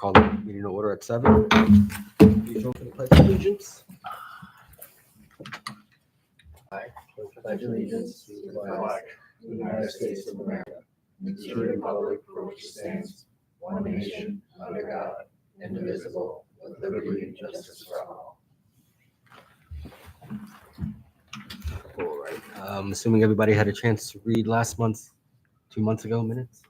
call the meeting to order at 7. Please open the pledge of allegiance. I pledge allegiance to the flag of the United States of America and to the republic for which it stands, one nation, under God, indivisible, with liberty and justice for all. All right. Assuming everybody had a chance to read last month's 2 months ago minutes.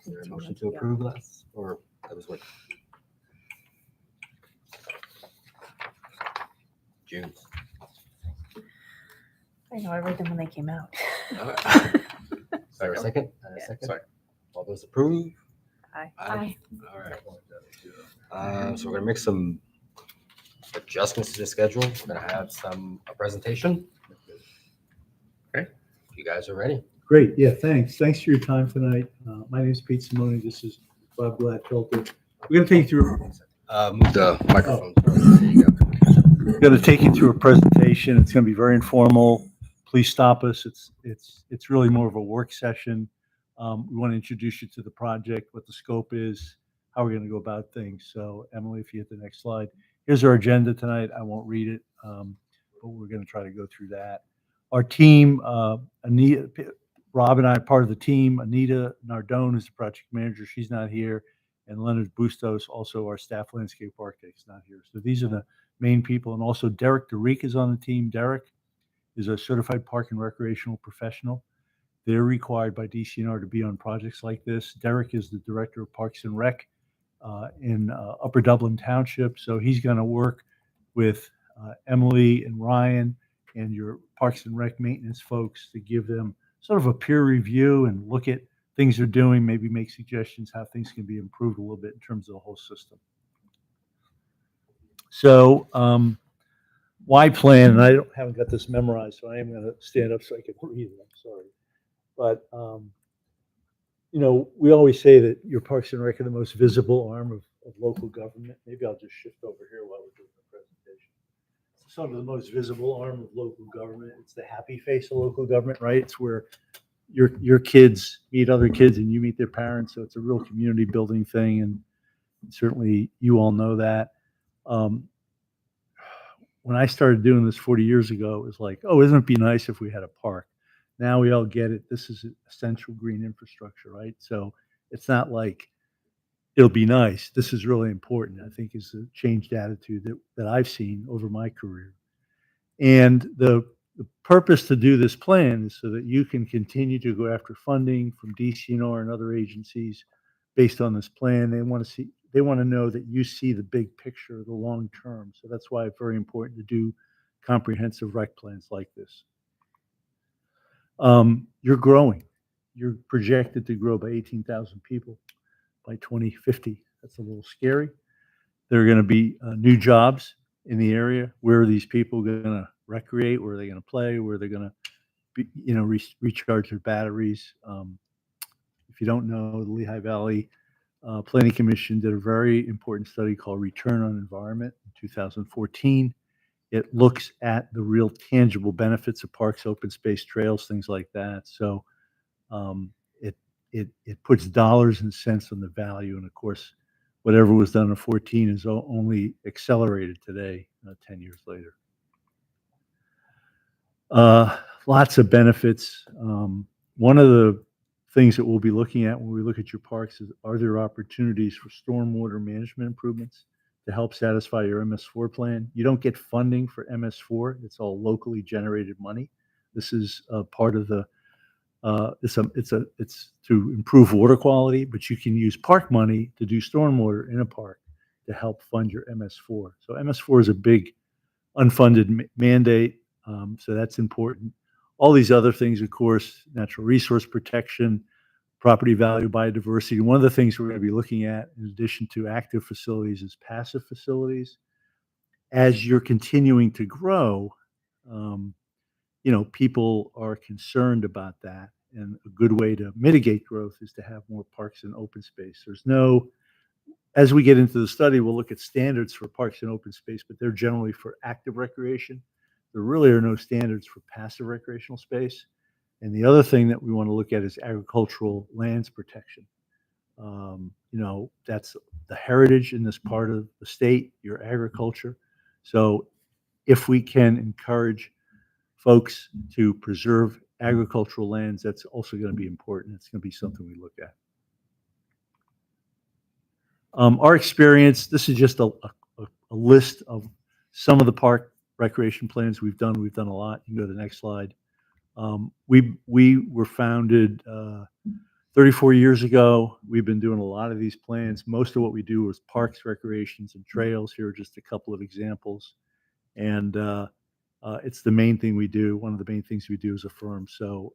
Is there a motion to approve last, or that was what? June. I know, I read them when they came out. Is there a second? Yeah. Second. All those approve? Aye. Aye. All right. So we're gonna make some adjustments to the schedule. We're gonna have a presentation. Okay, you guys are ready. Great, yeah, thanks. Thanks for your time tonight. My name is Pete Simone. This is Bob Gladfelter. We're going to take you through. Move the microphone. There you go. We're going to take you through a presentation. It's going to be very informal. Please stop us. It's really more of a work session. We want to introduce you to the project, what the scope is, how we're going to go about things. So, Emily, if you hit the next slide. Here's our agenda tonight. I won't read it, but we're going to try to go through that. Our team, Anita, Rob and I are part of the team. Anita Nardone is the project manager. She's not here. And Leonard Bustos, also our staff landscape architect, is not here. So these are the main people. And also Derek DeRiek is on the team. Derek is a certified park and recreational professional. They're required by DCNR to be on projects like this. Derek is the director of Parks and Rec in Upper Dublin Township. So he's going to work with Emily and Ryan and your Parks and Rec maintenance folks to give them sort of a peer review and look at things they're doing, maybe make suggestions how things can be improved a little bit in terms of the whole system. So why plan, and I haven't got this memorized, so I am going to stand up so I can read it. I'm sorry. But, you know, we always say that your Parks and Rec are the most visible arm of local government. Maybe I'll just shift over here while we're doing the presentation. Sort of the most visible arm of local government. It's the happy face of local government, right? It's where your kids meet other kids and you meet their parents. So it's a real community building thing. And certainly you all know that. When I started doing this 40 years ago, it was like, oh, isn't it be nice if we had a park? Now we all get it. This is essential green infrastructure, right? So it's not like it'll be nice. This is really important, I think, is the changed attitude that I've seen over my career. And the purpose to do this plan is so that you can continue to go after funding from DCNR and other agencies based on this plan. They want to know that you see the big picture, the long term. So that's why it's very important to do comprehensive rec plans like this. You're growing. You're projected to grow by 18,000 people by 2050. That's a little scary. There are going to be new jobs in the area. Where are these people going to recreate? Where are they going to play? Where are they going to recharge their batteries? If you don't know, the Lehigh Valley Planning Commission did a very important study called Return on Environment in 2014. It looks at the real tangible benefits of parks, open space, trails, things like that. So it puts dollars and cents on the value. And of course, whatever was done in 14 is only accelerated today, 10 years later. Lots of benefits. One of the things that we'll be looking at when we look at your parks is, are there opportunities for stormwater management improvements to help satisfy your MS4 plan? You don't get funding for MS4. It's all locally generated money. This is part of the it's to improve water quality, but you can use park money to do stormwater in a park to help fund your MS4. So MS4 is a big unfunded mandate, so that's important. All these other things, of course, natural resource protection, property value, biodiversity. One of the things we're going to be looking at, in addition to active facilities, is passive facilities. As you're continuing to grow, people are concerned about that. And a good way to mitigate growth is to have more parks and open space. As we get into the study, we'll look at standards for parks and open space, but they're generally for active recreation. There really are no standards for passive recreational space. And the other thing that we want to look at is agricultural lands protection. That's the heritage in this part of the state, your agriculture. So if we can encourage folks to preserve agricultural lands, that's also going to be important. It's going to be something we look at. Our experience, this is just a list of some of the park recreation plans we've done. We've done a lot. You can go to the next slide. We were founded 34 years ago. We've been doing a lot of these plans. Most of what we do is parks, recreations, and trails. Here are just a couple of examples. And it's the main thing we do. One of the main things we do as a firm. So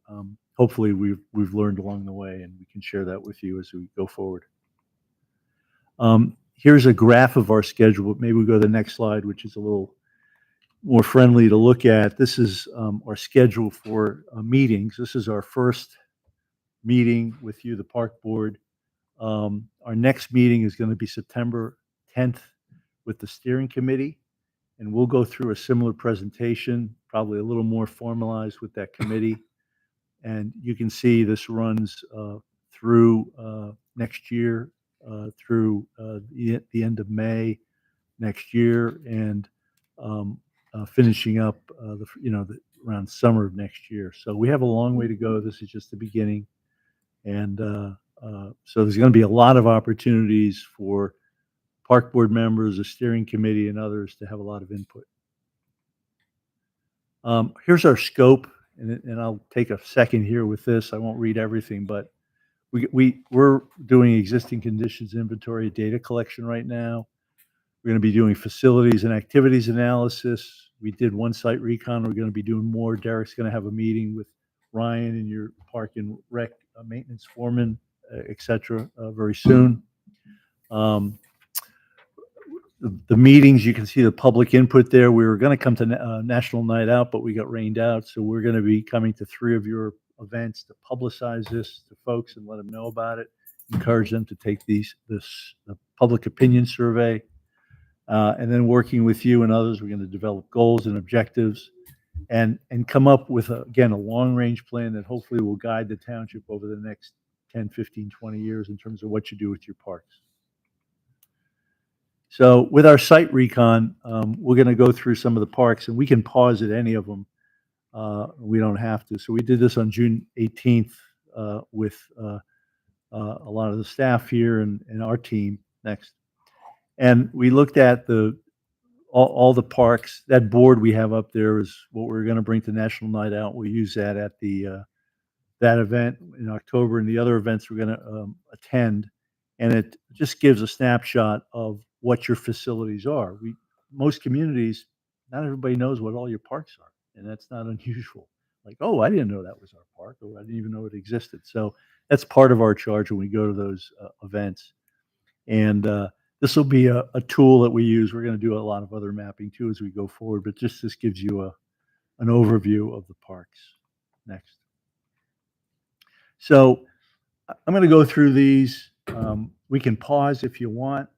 hopefully we've learned along the way, and we can share that with you as we go forward. Here's a graph of our schedule. Maybe we go to the next slide, which is a little more friendly to look at. This is our schedule for meetings. This is our first meeting with you, the park board. Our next meeting is going to be September 10th with the steering committee, and we'll go through a similar presentation, probably a little more formalized with that committee. And you can see this runs through next year, through the end of May next year, and finishing up around summer of next year. So we have a long way to go. This is just the beginning. And so there's going to be a lot of opportunities for park board members, the steering committee, and others to have a lot of input. Here's our scope, and I'll take a second here with this. I won't read everything, but we're doing existing conditions inventory data collection right now. We're going to be doing facilities and activities analysis. We did one site recon. We're going to be doing more. Derek's going to have a meeting with Ryan and your park and rec maintenance foreman, et cetera, very soon. The meetings, you can see the public input there. We were going to come to National Night Out, but we got rained out. So we're going to be coming to 3 of your events to publicize this to folks and let them know about it. Encourage them to take the public opinion survey. And then working with you and others, we're going to develop goals and objectives and come up with, again, a long-range plan that hopefully will guide the township over the next 10, 15, 20 years in terms of what you do with your parks. So with our site recon, we're going to go through some of the parks, and we can pause at any of them. We don't have to. So we did this on June 18th with a lot of the staff here and our team. Next. And we looked at all the parks. That board we have up there is what we're going to bring to National Night Out. We'll use that at that event in October, and the other events we're going to attend. And it just gives a snapshot of what your facilities are. Most communities, not everybody knows what all your parks are, and that's not unusual. Like, oh, I didn't know that was our park, or I didn't even know it existed. So that's part of our charge when we go to those events. And this will be a tool that we use. We're going to do a lot of other mapping too as we go forward, but just this gives you an overview of the parks. Next. So I'm going to go through these. We can pause if you want.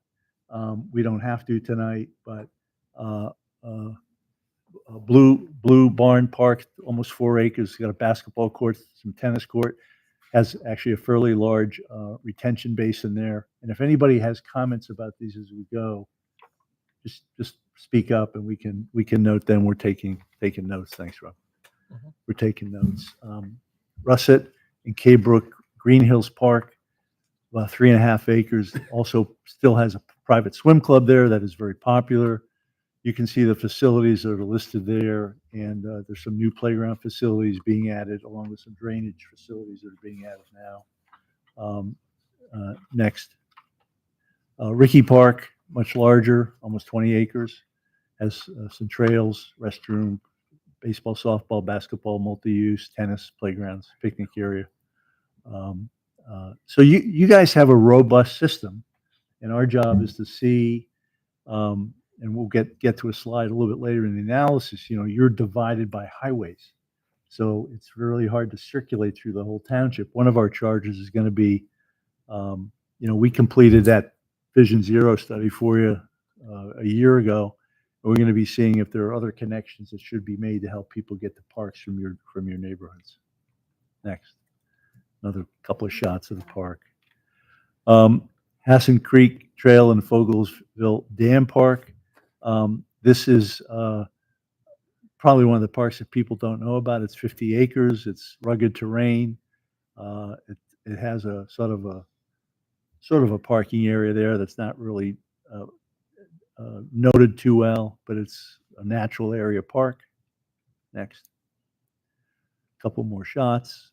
We don't have to tonight, but Blue Barn Park, almost 4 acres, got a basketball court, some tennis court, has actually a fairly large retention basin there. And if anybody has comments about these as we go, just speak up and we can note them. We're taking notes. Thanks, Rob. Mm-hmm. We're taking notes. Russet and Caybrook Green Hills Park, about 3.5 acres, also still has a private swim club there that is very popular. You can see the facilities that are listed there, and there's some new playground facilities being added along with some drainage facilities that are being added now. Next. Ricky Park, much larger, almost 20 acres, has some trails, restroom, baseball, softball, basketball, multi-use, tennis, playgrounds, picnic area. So you guys have a robust system, and our job is to see, and we'll get to a slide a little bit later in the analysis, you're divided by highways. So it's really hard to circulate through the whole township. One of our charges is going to be, we completed that Vision Zero study for you a year ago. And we're going to be seeing if there are other connections that should be made to help people get to parks from your neighborhoods. Next. Another couple of shots of the park. Hassan Creek Trail and Fogelsville Dam Park. This is probably one of the parks that people don't know about. It's 50 acres. It's rugged terrain. It has a sort of a parking area there that's not really noted too well, but it's a natural area park. Next. Couple more shots.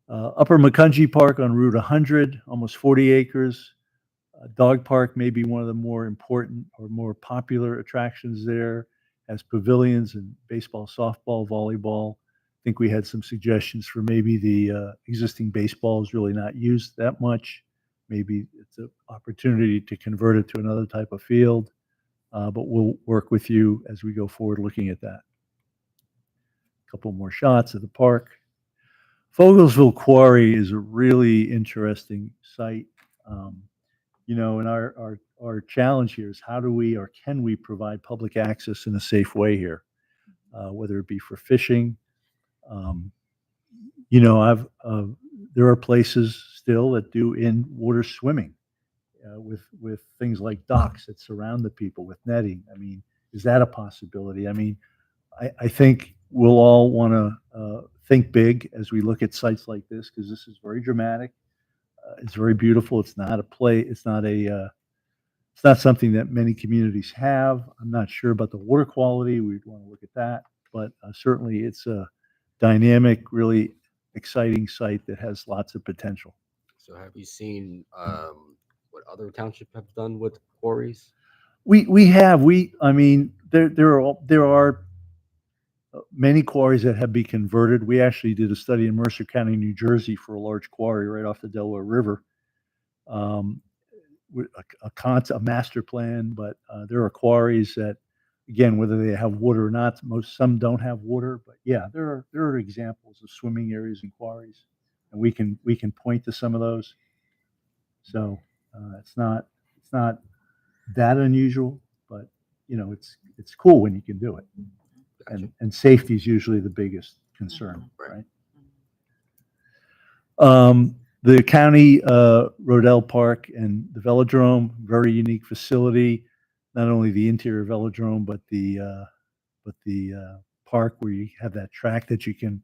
Upper Macungie Park on Route 100, almost 40 acres. Dog Park may be one of the more important or more popular attractions there. Has pavilions and baseball, softball, volleyball. I think we had some suggestions for maybe the existing baseball is really not used that much. Maybe it's an opportunity to convert it to another type of field. But we'll work with you as we go forward looking at that. A couple more shots of the park. Fogelsville Quarry is a really interesting site. And our challenge here is how do we or can we provide public access in a safe way here, whether it be for fishing. There are places still that do in-water swimming with things like docks that surround the people with netting. I mean, is that a possibility? I mean, I think we'll all want to think big as we look at sites like this because this is very dramatic. It's very beautiful. It's not a play. It's not something that many communities have. I'm not sure about the water quality. We'd want to look at that, but certainly it's a dynamic, really exciting site that has lots of potential. So have you seen what other townships have done with quarries? We have. I mean, there are many quarries that have been converted. We actually did a study in Mercer County, New Jersey, for a large quarry right off the Delaware River. With a master plan, but there are quarries that, again, whether they have water or not, some don't have water. But yeah, there are examples of swimming areas and quarries, and we can point to some of those. So it's not that unusual, but it's cool when you can do it. Gotcha. And safety is usually the biggest concern, Right. right? The county Rodell Park and the velodrome, very unique facility. Not only the interior velodrome, but the park where you have that track that you can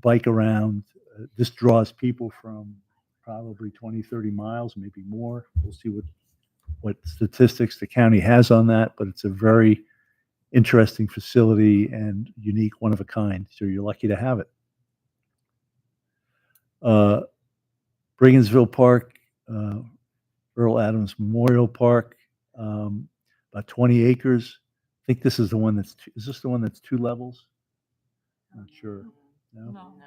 bike around. This draws people from probably 20, 30 miles, maybe more. We'll see what statistics the county has on that, but it's a very interesting facility and unique, one of a kind. So you're lucky to have it. Brigginsville Park, Earl Adams Memorial Park, about 20 acres. I think this is the one is this the one that's 2 levels? Not sure.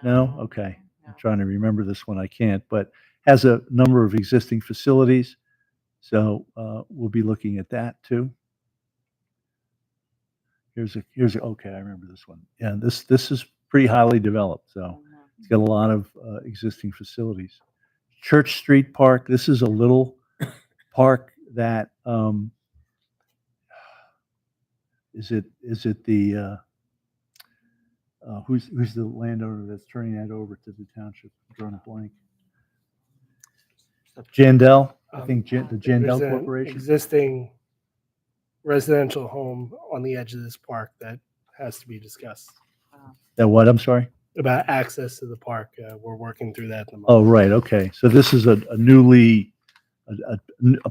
No? Okay. I'm trying to remember this one. I can't, but has a number of existing facilities. So we'll be looking at that too. Okay, I remember this one. Yeah, this is pretty highly developed. So it's got a lot of existing facilities. Church Street Park. This is a little park that is it the who's the landowner that's turning that over to the township? I'm drawing a blank. Jandel. I think the Jandel There's an Corporation. existing residential home on the edge of this park that has to be discussed That what? I'm sorry. about access to the park. We're working through that at the moment. Oh, right. Okay. So this is a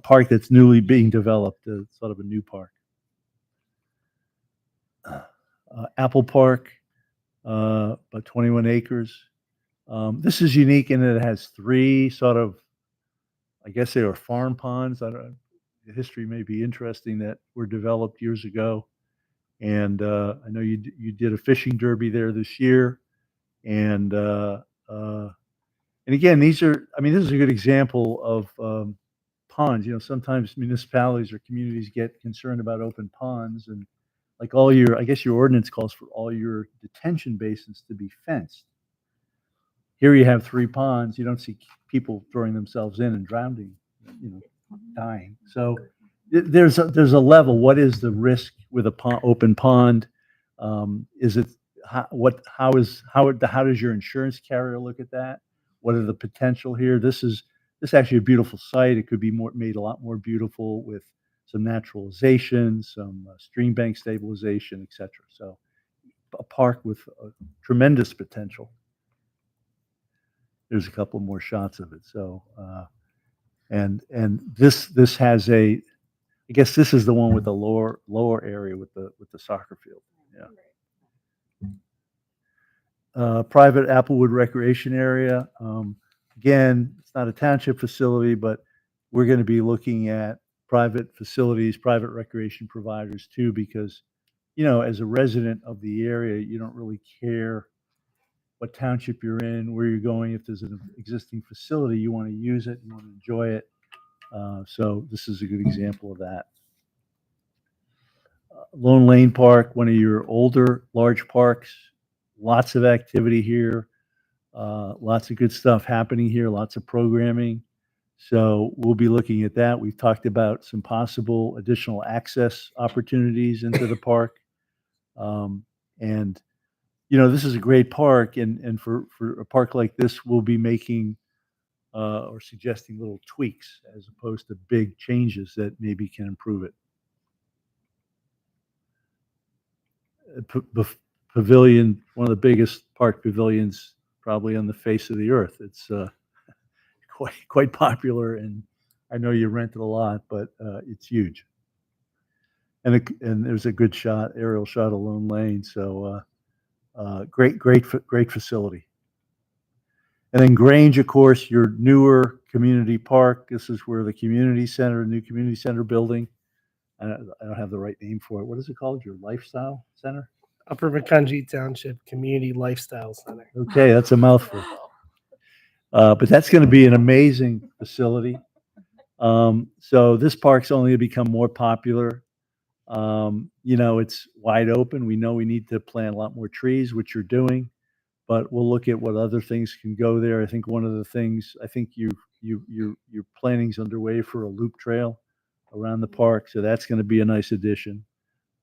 park that's newly being developed, sort of a new park. Apple Park, about 21 acres. This is unique in that it has 3 sort of, I guess they are farm ponds. I don't know. The history may be interesting that were developed years ago. And I know you did a fishing derby there this year. And again, this is a good example of ponds. Sometimes municipalities or communities get concerned about open ponds, and like I guess your ordinance calls for all your detention basins to be fenced. Here you have 3 ponds. You don't see people throwing themselves in and drowning, dying. So there's a level. What is the risk with a open pond? Is it how does your insurance carrier look at that? What are the potential here? This is this is actually a beautiful site. It could be made a lot more beautiful with some naturalization, some stream bank stabilization, et cetera. So a park with tremendous potential. There's a couple more shots of it. So, and this has I guess this is the one with the lower area with the soccer field. Yeah. Private Applewood Recreation Area. Again, it's not a township facility, but we're going to be looking at private facilities, private recreation providers too, because, as a resident of the area, you don't really care what township you're in, where you're going. If there's an existing facility, you want to use it, you want to enjoy it. So this is a good example of that. Lone Lane Park, one of your older large parks, lots of activity here, lots of good stuff happening here, lots of programming. So we'll be looking at that. We've talked about some possible additional access opportunities into the park. And this is a great park, and for a park like this, we'll be making or suggesting little tweaks as opposed to big changes that maybe can improve it. Pavilion, one of the biggest park pavilions probably on the face of the earth. It's quite popular, and I know you rent it a lot, but it's huge. And there's a good aerial shot of Lone Lane. So great facility. And then Grange, of course, your newer community park. This is where the community center, new community center building. I don't have the right name for it. What is it called? Your lifestyle center? Upper Macungie Township Community Lifestyle Center. Okay, that's a mouthful. But that's going to be an amazing facility. So this park's only going to become more popular. It's wide open. We know we need to plant a lot more trees, which you're doing, but we'll look at what other things can go there. I think one of the things, your planning's underway for a loop trail around the park, so that's going to be a nice addition.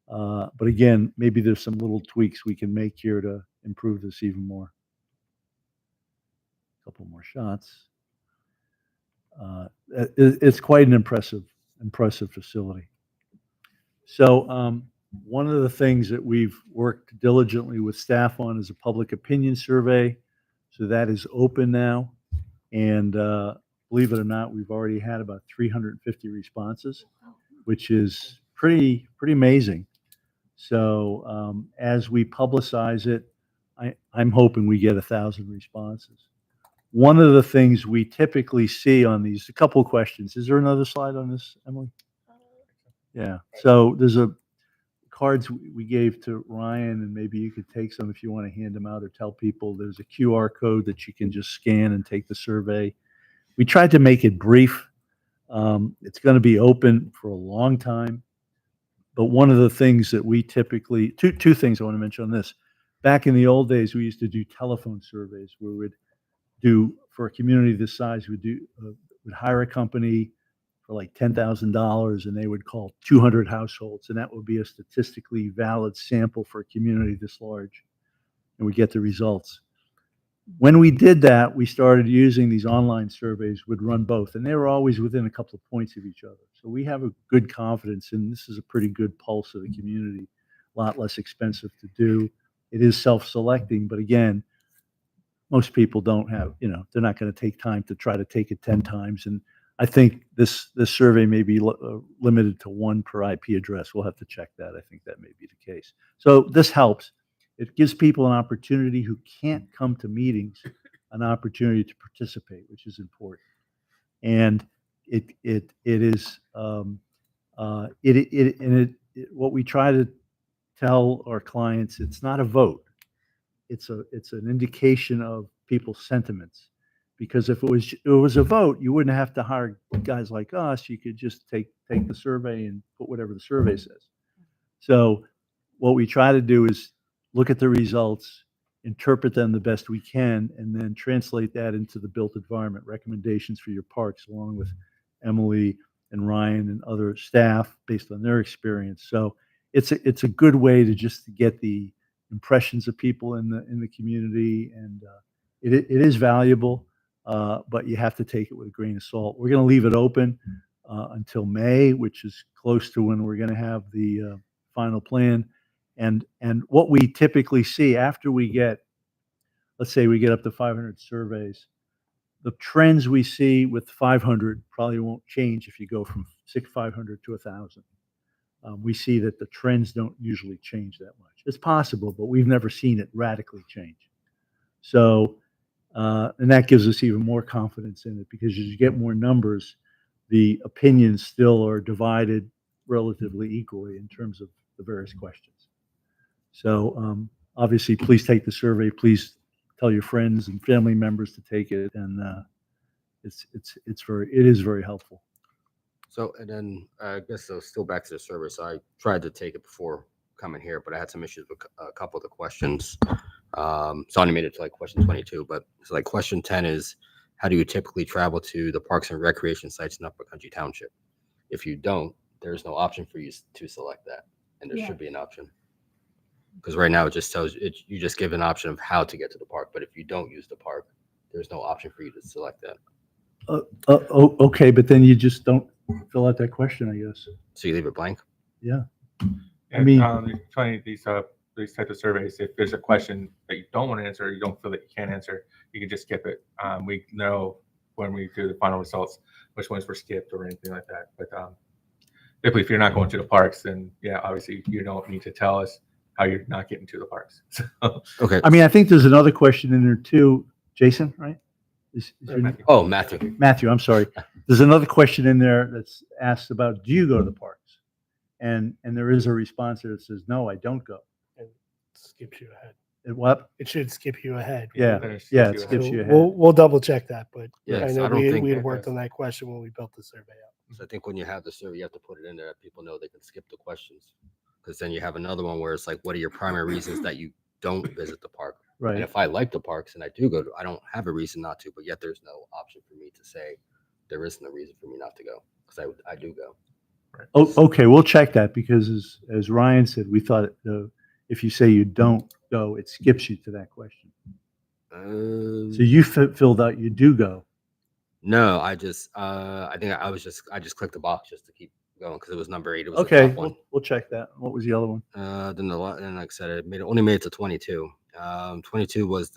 But again, maybe there's some little tweaks we can make here to improve this even more. A couple more shots. It's quite an impressive facility. So one of the things that we've worked diligently with staff on is a public opinion survey. So that is open now. And believe it or not, we've already had about 350 responses, which is pretty amazing. So as we publicize it, I'm hoping we get 1,000 responses. One of the things we typically see on these, a couple of questions. Is there another slide on this, Emily? Yeah. So there's cards we gave to Ryan, and maybe you could take some if you want to hand them out or tell people. There's a QR code that you can just scan and take the survey. We tried to make it brief. It's going to be open for a long time. But one of the things that we typically, two things I want to mention on this. Back in the old days, we used to do telephone surveys where we'd do, for a community this size, we'd hire a company for like $10,000, and they would call 200 households, and that would be a statistically valid sample for a community this large, and we get the results. When we did that, we started using these online surveys, would run both, and they were always within a couple of points of each other. So we have a good confidence, and this is a pretty good pulse of the community, a lot less expensive to do. It is self-selecting, but again, most people don't have, they're not going to take time to try to take it 10 times. And I think this survey may be limited to 1 per IP address. We'll have to check that. I think that may be the case. So this helps. It gives people an opportunity who can't come to meetings an opportunity to participate, which is important. And what we try to tell our clients, it's not a vote. It's an indication of people's sentiments. Because if it was a vote, you wouldn't have to hire guys like us. You could just take the survey and put whatever the survey says. So what we try to do is look at the results, interpret them the best we can, and then translate that into the built environment recommendations for your parks, along with Emily and Ryan and other staff based on their experience. So it's a good way to just get the impressions of people in the community, and it is valuable. but you have to take it with a grain of salt. We're going to leave it open until May, which is close to when we're going to have the final plan. And what we typically see after we get, let's say we get up to 500 surveys, the trends we see with 500 probably won't change if you go from 500 to 1,000. We see that the trends don't usually change that much. It's possible, but we've never seen it radically change. So, and that gives us even more confidence in it, because as you get more numbers, the opinions still are divided relatively equally in terms of the various questions. So obviously, please take the survey. Please tell your friends and family members to take it, and it is very helpful. So, and then I guess so still back to the survey. So I tried to take it before coming here, but I had some issues with a couple of the questions. So I only made it to like question 22, but so like question 10 is, how do you typically travel to the parks and recreation sites in Upper Country Township? If you don't, there's no option for you to select that, and there should be an option. Because right now it just tells you, you just give an option of how to get to the park, but if you don't use the park, there's no option for you to select that. Okay, but then you just don't fill out that question, I guess. So you leave it blank? Yeah. I And, mean- trying these types of surveys, if there's a question that you don't want to answer, or you don't feel that you can't answer, you can just skip it. We know when we do the final results which ones were skipped or anything like that. But typically, if you're not going to the parks, then yeah, obviously you don't need to tell us how you're not getting to the parks. So, Okay. I mean, I think there's another question in there too, Jason, right? Is your name- Matthew. Oh, Matthew. Matthew, I'm sorry. There's another question in there that's asked about, do you go to the parks? And there is a response there that says, no, I don't go. And skips you ahead. What? It should skip you ahead. Yeah, then it yeah, skips it you skips ahead. you ahead. We'll double check that, but Yes, I know I don't think we had that worked does. on that question when we built the survey out. So I think when you have the survey, you have to put it in there that people know they can skip the questions. Because then you have another one where it's like, what are your primary reasons that you don't visit the park? And Right. if I like the parks and I do go to, I don't have a reason not to, but yet there's no option for me to say there isn't a reason for me not to go, because I do go. Oh, okay, we'll check that, because as Ryan said, we thought if you say you don't go, it skips you to that question. So you filled out you do go. No, I just I think I just clicked the box just to keep going because it was number 8. It was the Okay, top one. we'll check that. What was the other one? Then then like I said, only made it to 22. 22 was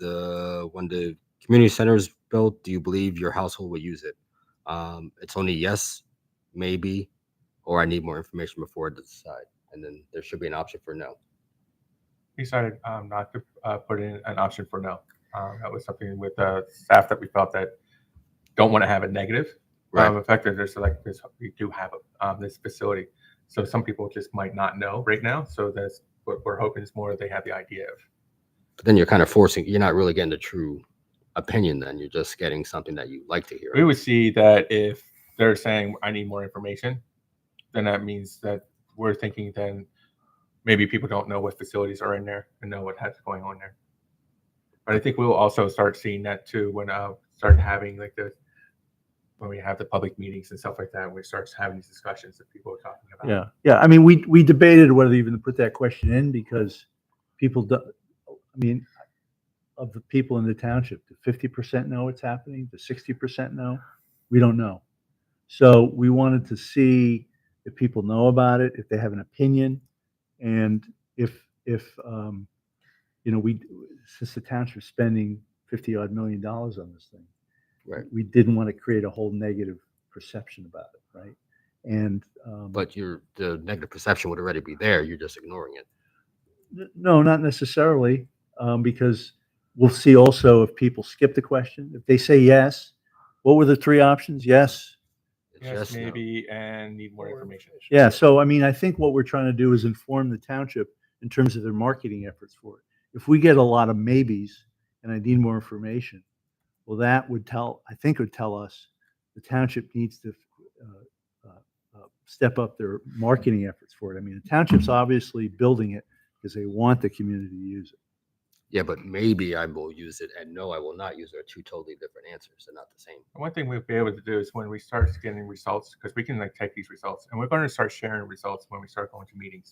when the community center is built. Do you believe your household will use it? It's only yes, maybe, or I need more information before I decide. And then there should be an option for no. We decided not to put in an option for no. That was something with staff that we felt that don't want to have a negative Right. effect. There's like this, we do have this facility, so some people just might not know right now. So that's what we're hoping is more they have the idea of. But then you're kind of forcing. You're not really getting the true opinion. Then you're just getting something that you like to hear. We would see that if they're saying I need more information, then that means that we're thinking then maybe people don't know what facilities are in there and know what has going on there. But I think we'll also start seeing that too when start having like when we have the public meetings and stuff like that. We start having these discussions that people are talking about. Yeah, yeah. I mean, we debated whether even to put that question in, because people do, I mean, of the people in the township, do 50% know what's happening? Do 60% know? We don't know. So we wanted to see if people know about it, if they have an opinion, and if since the township's spending $50-odd million on this thing, Right. we didn't want to create a whole negative perception about it, right? And But the negative perception would already be there. You're just ignoring it. no, not necessarily, because we'll see also if people skip the question. If they say yes, what were the 3 options? Yes. It's Yes, just no. maybe, and need more information. Yeah. So, I mean, I think what we're trying to do is inform the township in terms of their marketing efforts for it. If we get a lot of maybes and I need more information, well, that would tell us the township needs to step up their marketing efforts for it. I mean, the township's obviously building it because they want the community to use it. Yeah, but maybe I will use it, and no, I will not use it. Are 2 totally different answers. They're not the same. One thing we'll be able to do is when we start getting results, because we can like take these results and we're going to start sharing results when we start going to meetings.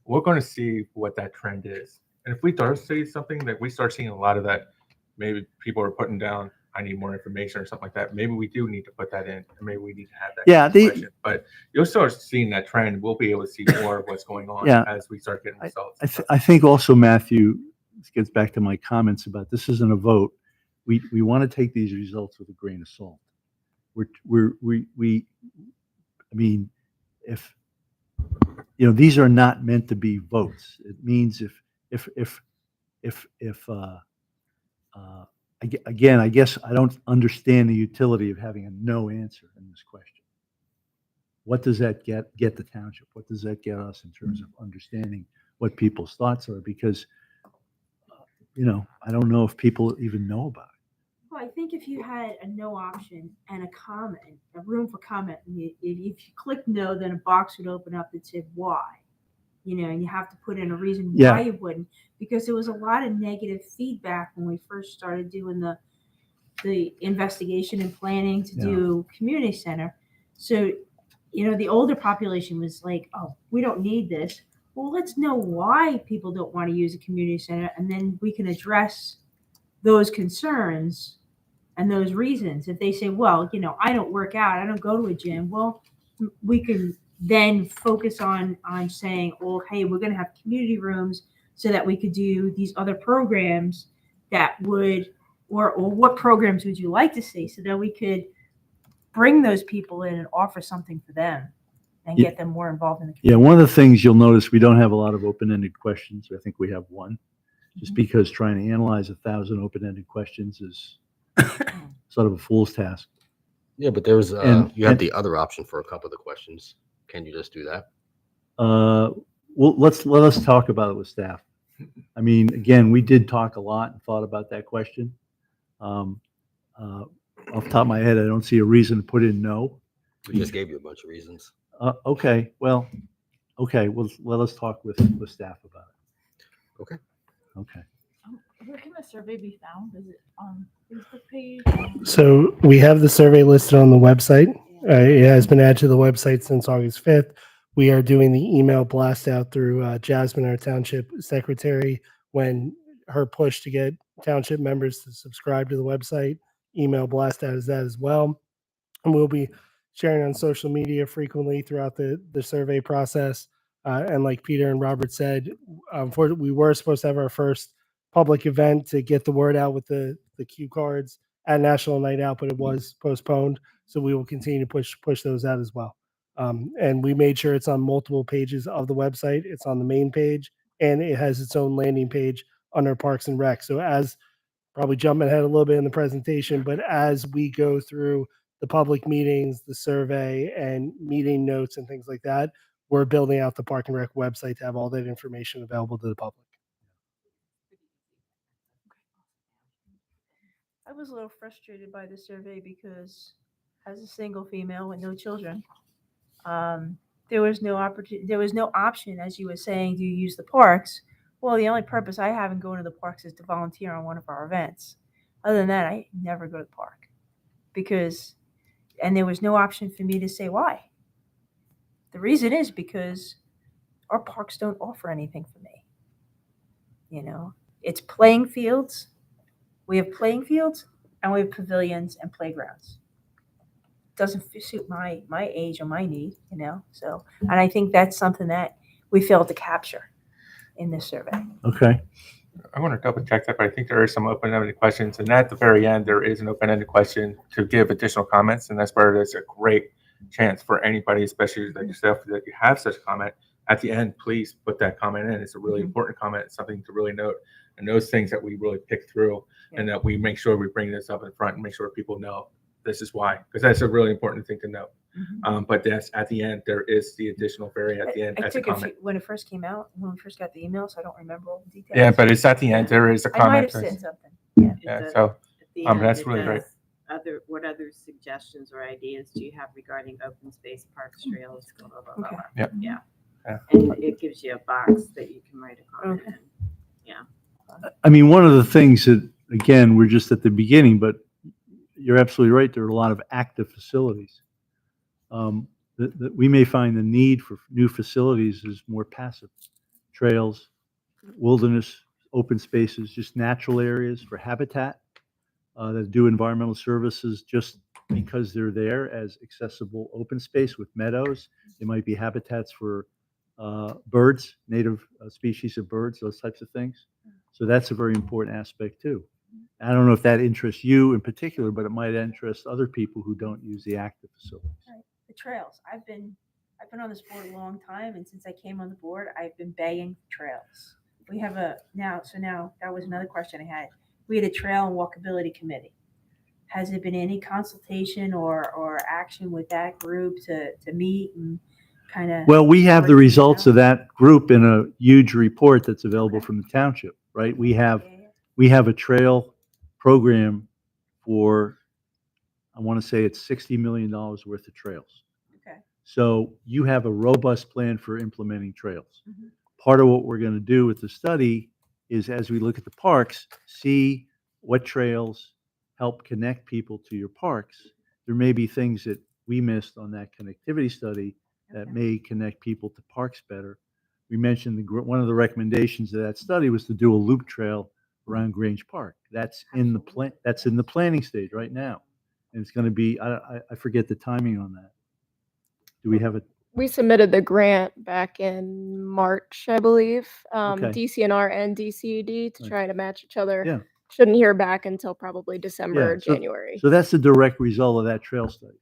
We're going to see what that trend is. And if we start seeing something that we start seeing a lot of that, maybe people are putting down I need more information or something like that, maybe we do need to put that in, and maybe we need to have that. Yeah, question. But you'll start seeing that trend. We'll be able to see more of what's going on Yeah. as we start getting results. I think also, Matthew, this gets back to my comments about this isn't a vote. We want to take these results with a grain of salt. I mean, if, these are not meant to be votes. It means again, I guess I don't understand the utility of having a no answer in this question. What does that get the township? What does that get us in terms of understanding what people's thoughts are? Because, I don't know if people even know about it. Well, I think if you had a no option and a comment, a room for comment, and if you click no, then a box would open up that said why, and you have to put in a reason Yeah. why you wouldn't, because there was a lot of negative feedback when we first started doing the investigation and planning to do community center. So, the older population was like, oh, we don't need this. Well, let's know why people don't want to use a community center, and then we can address those concerns and those reasons. If they say, well, I don't work out, I don't go to a gym, well, we can then focus on saying, well, hey, we're going to have community rooms so that we could do these other programs that would, or what programs would you like to see, so that we could bring those people in and offer something for them and Yeah. get them more involved in the Yeah, community. one of the things you'll notice, we don't have a lot of open-ended questions. I think we have one, just because trying to analyze 1,000 open-ended questions is sort of a fool's task. Yeah, but there's, And- you have and- the other option for a couple of the questions. Can you just do that? Well, let us talk about it with staff. I mean, again, we did talk a lot and thought about that question. Off the top of my head, I don't see a reason to put in no. We just gave you a bunch of reasons. Okay, well, let us talk with staff about it. Okay. Okay. Where can the survey be found? Is it on Facebook page? So we have the survey listed on the website. It has been added to the website since August 5th. We are doing the email blast out through Jasmine, our township secretary, when her push to get township members to subscribe to the website. Email blast out is that as well. And we'll be sharing on social media frequently throughout the survey process. And like Peter and Robert said, unfortunately, we were supposed to have our first public event to get the word out with the cue cards at National Night Out, but it was postponed. So we will continue to push those out as well. And we made sure it's on multiple pages of the website. It's on the main page, and it has its own landing page under Parks and Rec. So as probably jumping ahead a little bit in the presentation, but as we go through the public meetings, the survey, and meeting notes and things like that, we're building out the Park and Rec website to have all that information available to the public. I was a little frustrated by the survey because as a single female with no children, there was no opportunity, there was no option, as you were saying, do you use the parks? Well, the only purpose I have in going to the parks is to volunteer on one of our events. Other than that, I never go to the park and there was no option for me to say why. The reason is because our parks don't offer anything for me. It's playing fields. We have playing fields and we have pavilions and playgrounds. Doesn't suit my age or my need, So, and I think that's something that we failed to capture in this survey. Okay. I want to double check that, but I think there are some open-ended questions, and at the very end, there is an open-ended question to give additional comments, and that's where there's a great chance for anybody, especially like yourself, that you have such a comment. At the end, please put that comment in. It's a really important comment, it's something to really note, and those things that we really pick through, and that we make sure we bring this up in front and make sure people know this is why, because that's a really important thing to know. But that's at the end, there is the additional very at the end I as a took a comment. few, when it first came out, when we first got the email, so I don't remember all the details. Yeah, but it's at the end, there is a I might comment. have said something. Yeah, so that's really great. What other suggestions or ideas do you have regarding open space, parks, trails, blah, blah, blah, blah, Okay. blah? Yep. Yeah. Yeah. And it gives you a box that you can write a comment Okay. in. I mean, one of the things that, again, we're just at the beginning, but you're absolutely right. There are a lot of active facilities. That we may find the need for new facilities is more passive. Trails, wilderness, open spaces, just natural areas for habitat. that do environmental services just because they're there as accessible open space with meadows. They might be habitats for birds, native species of birds, those types of things. So that's a very important aspect too. I don't know if that interests you in particular, but it might interest other people who don't use the active facilities. Right. The trails. I've been on this board a long time, and since I came on the board, I've been begging for trails. We have now that was another question I had. We had a trail and walkability committee. Has there been any consultation or action with that group to meet and kind of? Well, we have the work things results out? of that group in a huge report that's available Okay. from the township, right? We have Yeah. a trail program for, I want to say it's $60 million worth of trails. Okay. So you have a robust plan for implementing trails. Mhm. Part of what we're going to do with the study is, as we look at the parks, see what trails help connect people to your parks. There may be things that we missed on that connectivity study that Okay. may connect people to parks better. We mentioned one of the recommendations of that study was to do a loop trail around Grange Park. That's in the plan. That's in the planning stage right now, and it's going to be. I forget the timing on that. Do we have a? We submitted the grant back in March, I believe, Okay. DCNR and DCED to Right. try to match each other. Yeah. Shouldn't hear back until probably December Yeah, or January. So that's the direct result of that trail study.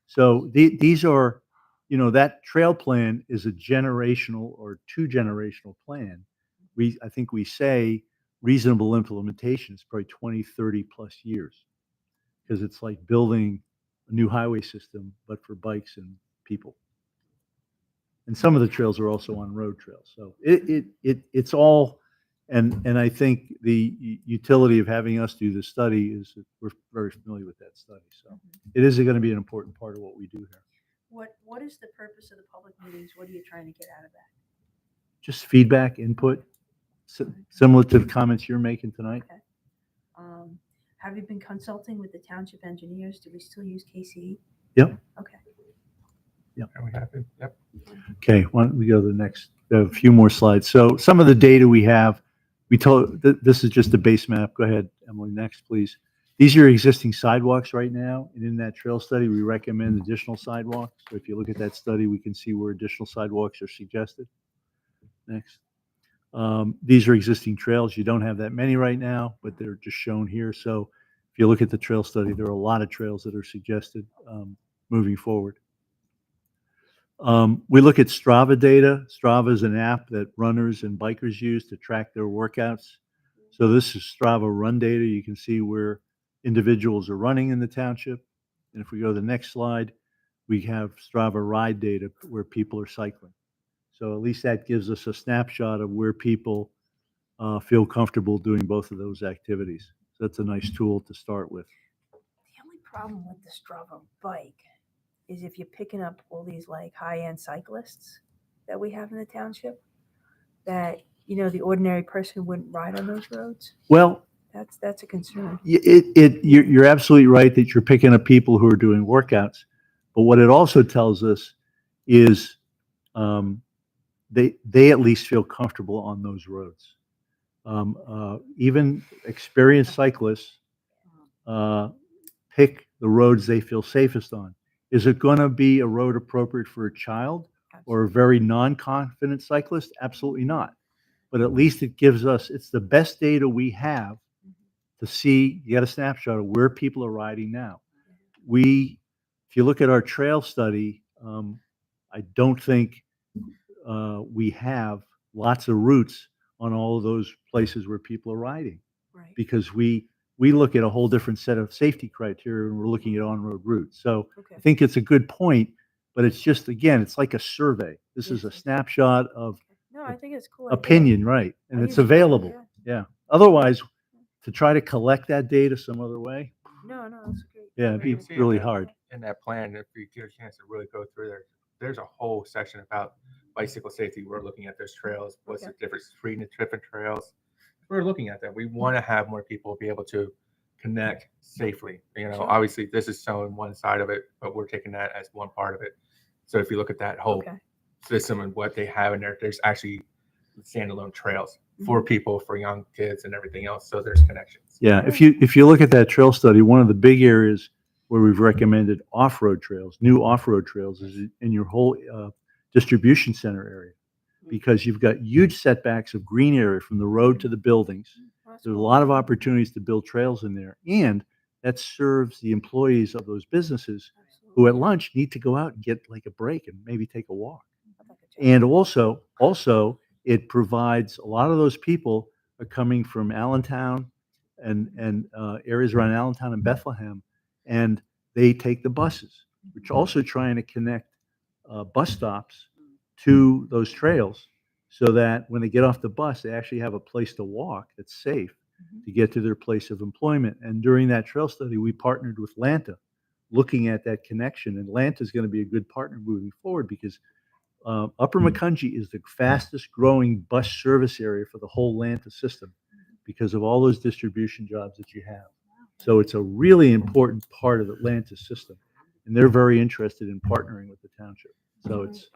So these are, that trail plan is a generational or 2-generational plan. I think we say reasonable implementation is probably 20, 30 plus years. Because it's like building a new highway system, but for bikes and people. And some of the trails are also on road trails. So it's all, and I think the utility of having us do this study is that we're very familiar with that study. So it is going to be an important part of what we do here. What is the purpose of the public meetings? What are you trying to get out of that? Just feedback, input, similar to the comments you're making tonight. Okay. Have you been consulting with the township engineers? Do we still use KCE? Yep. Okay. And we have it. Yep. Okay, why don't we go to the next, a few more slides. So some of the data we have, this is just a base map. Go ahead, Emily, next, please. These are existing sidewalks right now, and in that trail study, we recommend additional sidewalks. So if you look at that study, we can see where additional sidewalks are suggested. Next. These are existing trails. You don't have that many right now, but they're just shown here. So if you look at the trail study, there are a lot of trails that are suggested moving forward. We look at Strava data. Strava is an app that runners and bikers use to track their workouts. So this is Strava run data. You can see where individuals are running in the township. And if we go to the next slide, we have Strava ride data where people are cycling. So at least that gives us a snapshot of where people feel comfortable doing both of those activities. So that's a nice tool to start with. The only problem with the Strava bike is if you're picking up all these like high-end cyclists that we have in the township, that the ordinary person wouldn't ride on those roads. Well, That's a concern. you're absolutely right that you're picking up people who are doing workouts, but what it also tells us is they at least feel comfortable on those roads. Even experienced cyclists pick the roads they feel safest on. Is it going to be a road appropriate for a child or a very non-confident cyclist? Absolutely not. But at least it gives us, it's the best data we have to see, get a snapshot of where people are riding now. If you look at our trail study, I don't think we have lots of routes on all of those places where people are riding. Right. Because we look at a whole different set of safety criteria and we're looking at on-road routes. So Okay. I think it's a good point, but it's just, again, it's like a survey. This is a snapshot of No, I think it's cool. idea. opinion, right? And I it's use Strava, available. yeah. Yeah. Otherwise, to try to collect that data some other way, No, that's great. yeah, it'd be You can see really that hard. In that plan, if you get a chance to really go through there, there's a whole section about bicycle safety. We're looking at those trails. What's Okay. the difference between the different trails? We're looking at that. We want to have more people be able to connect safely. Sure. Obviously this is showing one side of it, but we're taking that as one part of it. So if you look at that whole Okay. system and what they have in there, there's actually standalone trails for people, for young kids and everything else. So there's connections. Yeah, if you look at that trail study, one of the big areas where we've recommended off-road trails, new off-road trails, is in your whole distribution center area, because you've got huge setbacks of green area from the road to the buildings. There's a lot of opportunities to build trails in there, and that serves the employees of those businesses who at lunch need to go out and get like a break and maybe take a walk. And also it provides, a lot of those people are coming from Allentown and areas around Allentown and Bethlehem, and they take the buses, which are also trying to connect bus stops to those trails, so that when they get off the bus, they actually have a place to walk that's safe to get to their place of employment. And during that trail study, we partnered with Lanta, looking at that connection. And Lanta is going to be a good partner moving forward, because Upper Macungie is the fastest growing bus service area for the whole Lanta system because of all those distribution jobs that you have. So it's a really important part of the Lanta system, and they're very interested in partnering with the township. So it's,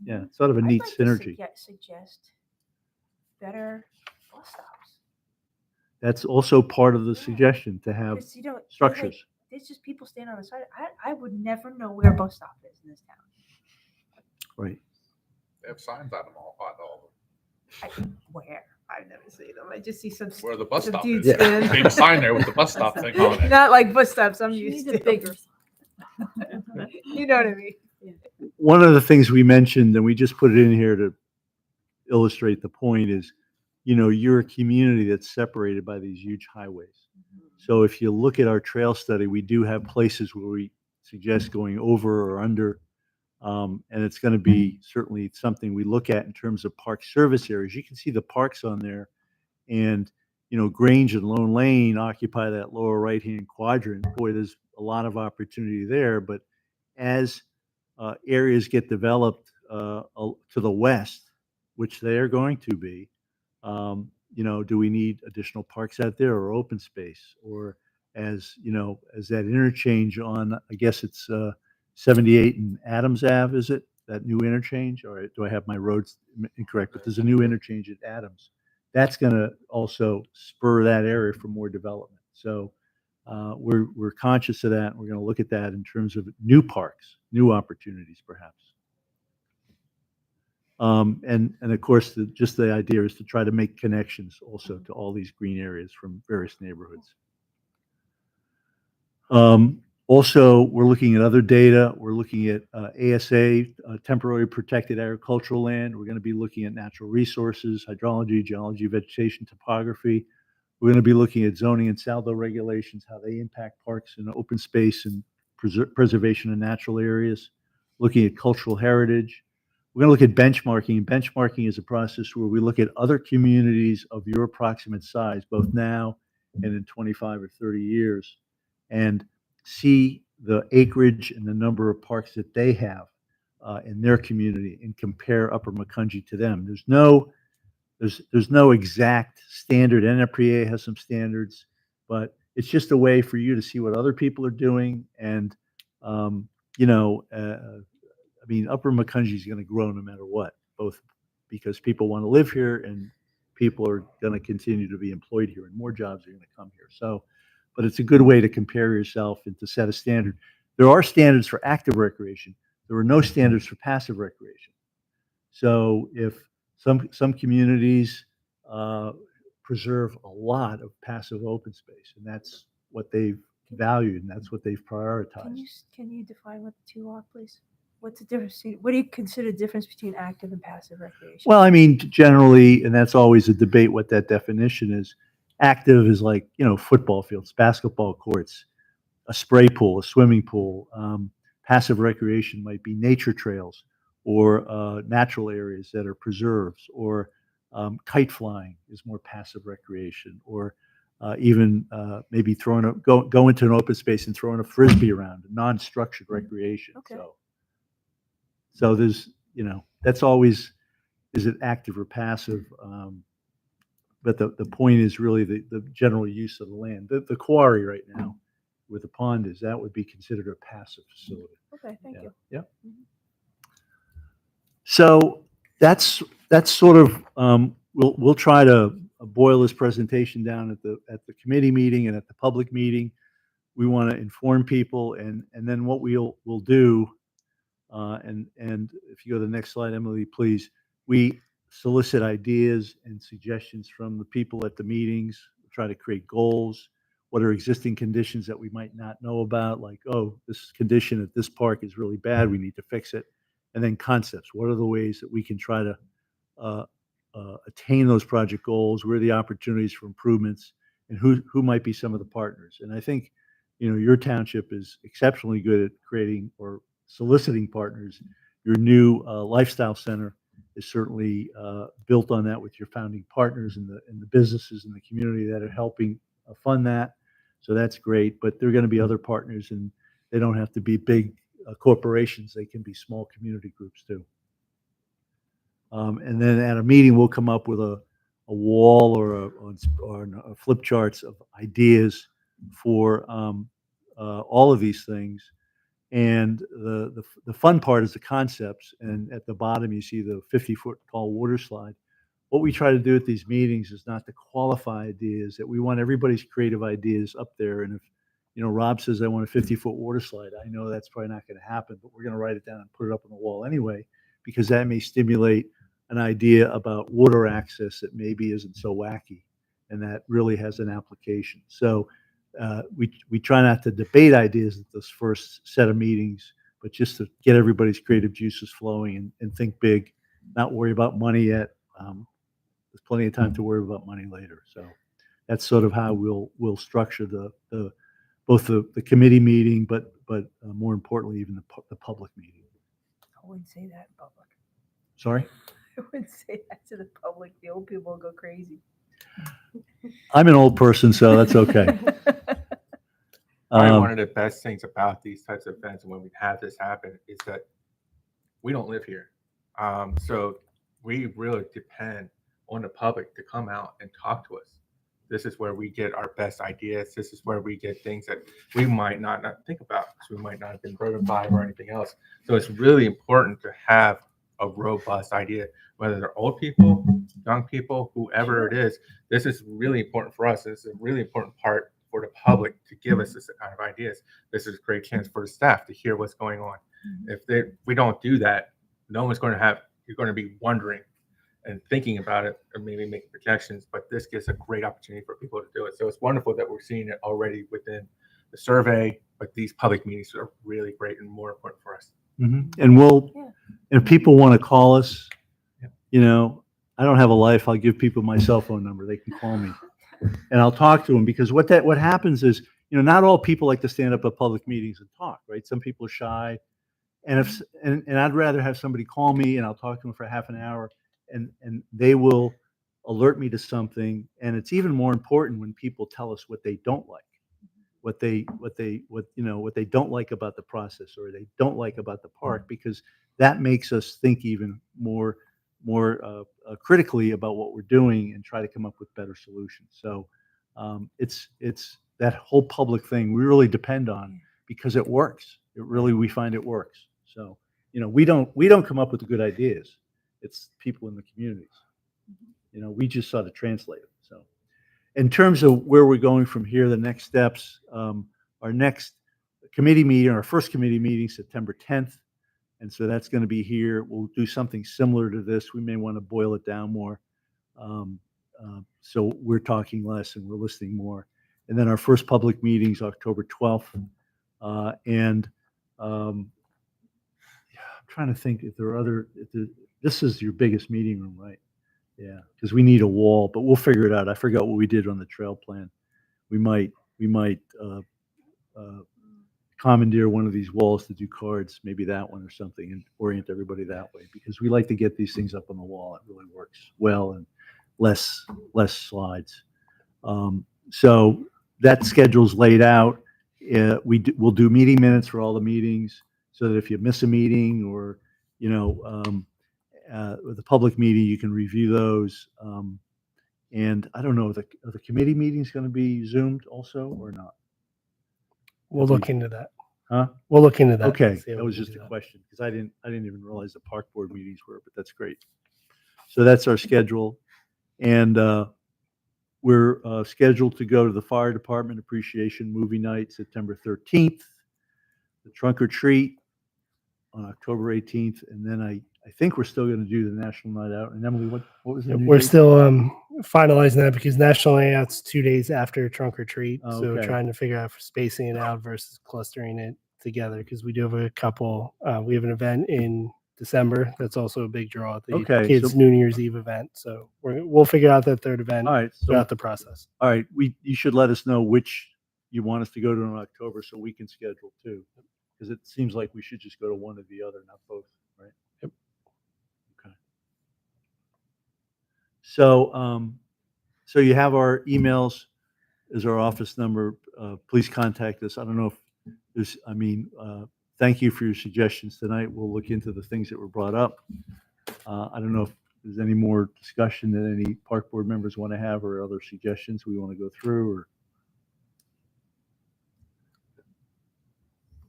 yeah, sort of a neat synergy. Suggest better bus stops. That's also part of the suggestion, to have 'Cause, you know, there's, structures. like, there's just people standing on the side. I would never know where a bus stop is in this town. Right. They have signs on them all of them. Where? I've never seen them. I just see some. Where the bus some stop dudes is. stand. Big sign there with the bus stop thing on it. Not like bus stops I'm She used needs to. a bigger. You know what I mean? One of the things we mentioned, and we just put it in here to illustrate the point, is, you know, you're a community that's separated by these huge highways. So if you look at our trail study, we do have places where we suggest going over or under. And it's going to be certainly something we look at in terms of park service areas. You can see the parks on there, and, you know, Grange and Lone Lane occupy that lower right-hand quadrant. Boy, there's a lot of opportunity there. But as areas get developed to the west, which they are going to be, you know, do we need additional parks out there or open space? Or, as you know, as that interchange on, I guess it's 78 and Adams Ave, is it? That new interchange? Or do I have my roads incorrect? But there's a new interchange at Adams. That's going to also spur that area for more development. So we're conscious of that. We're going to look at that in terms of new parks, new opportunities, perhaps. And of course, just the idea is to try to make connections also to all these green areas from various neighborhoods. Also, we're looking at other data. We're looking at ASA, temporarily protected agricultural land. We're going to be looking at natural resources, hydrology, geology, vegetation, topography. We're going to be looking at zoning and SALDO regulations, how they impact parks and open space and preservation of natural areas. Looking at cultural heritage. We're going to look at benchmarking. And benchmarking is a process where we look at other communities of your approximate size, both now and in 25 or 30 years, and see the acreage and the number of parks that they have in their community, and compare Upper Macungie to them. There's no exact standard. NFPA has some standards, but it's just a way for you to see what other people are doing. And you know, I mean, Upper Macungie is going to grow no matter what, both because people want to live here and people are going to continue to be employed here, and more jobs are going to come here. So, but it's a good way to compare yourself and to set a standard. There are standards for active recreation. There are no standards for passive recreation. So if some communities preserve a lot of passive open space, and that's what they've valued, and that's what they've prioritized. Can you define what the two are, please? What's the difference? What do you consider the difference between active and passive recreation? Well, I mean, generally, and that's always a debate what that definition is. Active is like, you know, football fields, basketball courts, a spray pool, a swimming pool. Passive recreation might be nature trails or natural areas that are preserves, or kite flying is more passive recreation, or even maybe go into an open space and throwing a Frisbee around, non-structured recreation. Okay. So there's, you know, that's always, is it active or passive? But the point is really the general use of the land. The quarry right now where the pond is, that would be considered a passive facility. Okay, thank you. Yeah. So that's sort of we'll try to boil this presentation down at the committee meeting and at the public meeting. We want to inform people, and then what we'll do, and if you go to the next slide, Emily, please, we solicit ideas and suggestions from the people at the meetings, try to create goals. What are existing conditions that we might not know about? Like, oh, this condition at this park is really bad, we need to fix it. And then concepts. What are the ways that we can try to attain those project goals? Where are the opportunities for improvements? And who might be some of the partners? And I think, your township is exceptionally good at creating or soliciting partners. Your new lifestyle center is certainly built on that with your founding partners and the businesses in the community that are helping fund that. So that's great. But there are going to be other partners, and they don't have to be big corporations. They can be small community groups too. And then at a meeting, we'll come up with a wall or a flip charts of ideas for all of these things. And the fun part is the concepts. And at the bottom, you see the 50-foot tall water slide. What we try to do at these meetings is not to qualify ideas, that we want everybody's creative ideas up there. And if, Rob says, I want a 50-foot water slide, I know that's probably not going to happen, but we're going to write it down and put it up on the wall anyway, because that may stimulate an idea about water access that maybe isn't so wacky and that really has an application. So we try not to debate ideas at this first set of meetings, but just to get everybody's creative juices flowing and think big, not worry about money yet. There's plenty of time to worry about money later. So that's sort of how we'll structure both the committee meeting, but more importantly, even the public meeting. I wouldn't say that in public. Sorry? I wouldn't say that to the public. The old people will go crazy. I'm an old person, so that's okay. One of the best things about these types of events when we have this happen is that we don't live here. So we really depend on the public to come out and talk to us. This is where we get our best ideas. This is where we get things that we might not think about because we might not have been driven by or anything else. So it's really important to have a robust idea, whether they're old people, young people, whoever it is. This is really important for us. It's a really important part for the public to give us this kind of ideas. This is a great chance for the staff to hear what's going on. If we don't do that, no one's going to have, you're going to be wondering and thinking about it or maybe making projections, but this gives a great opportunity for people to do it. So it's wonderful that we're seeing it already within the survey, but these public meetings are really great and more important for us. Mm-hmm. And if people want to call us, I don't have a life. I'll give people my cell phone number. They can call me and I'll talk to them, because what happens is, not all people like to stand up at public meetings and talk, right? Some people are shy, and I'd rather have somebody call me and I'll talk to them for half an hour, and they will alert me to something. And it's even more important when people tell us what they don't like, what they don't like about the process, or they don't like about the park, because that makes us think even more critically about what we're doing and try to come up with better solutions. So it's that whole public thing we really depend on, because it works. We find it works. So we don't come up with the good ideas. It's people in the communities. We just sort of translate it. So in terms of where we're going from here, the next steps, our next committee meeting, our first committee meeting, September 10th. And so that's going to be here. We'll do something similar to this. We may want to boil it down more. So we're talking less and we're listening more. And then our first public meeting is October 12th. I'm trying to think if there are other, this is your biggest meeting room, right? Yeah, because we need a wall, but we'll figure it out. I forgot what we did on the trail plan. We might commandeer one of these walls to do cards, maybe that one or something, and orient everybody that way, because we like to get these things up on the wall. It really works well, and less slides. So that schedule's laid out. We'll do meeting minutes for all the meetings, so that if you miss a meeting or the public meeting, you can review those. And I don't know, are the committee meetings going to be Zoomed also or not? We'll look into that. Huh? We'll look into that. Okay, See how that we was can just do a that. question, because I didn't even realize the park board meetings were, but that's great. So that's our schedule. And we're scheduled to go to the Fire Department Appreciation Movie Night, September 13th, the Trunk or Treat on October 18th, and then I think we're still going to do the National Night Out. And Emily, what was the new We're date? still finalizing that because National Night Out's 2 days after Trunk or Treat. Oh, So okay. trying to figure out for spacing it out versus clustering it together because we do have a couple. We have an event in December that's also a big draw, the Okay, kids' so- New Year's Eve event. So we'll figure out that third event All right, so throughout the process. all right, you should let us know which you want us to go to in October so we can schedule too. Because it seems like we should just go to one or the other, not both, right? Yep. Okay. So, so you have our emails as our office number. Please contact us. I don't know if there's, thank you for your suggestions tonight. We'll look into the things that were brought up. I don't know if there's any more discussion that any park board members want to have or other suggestions we want to go through or.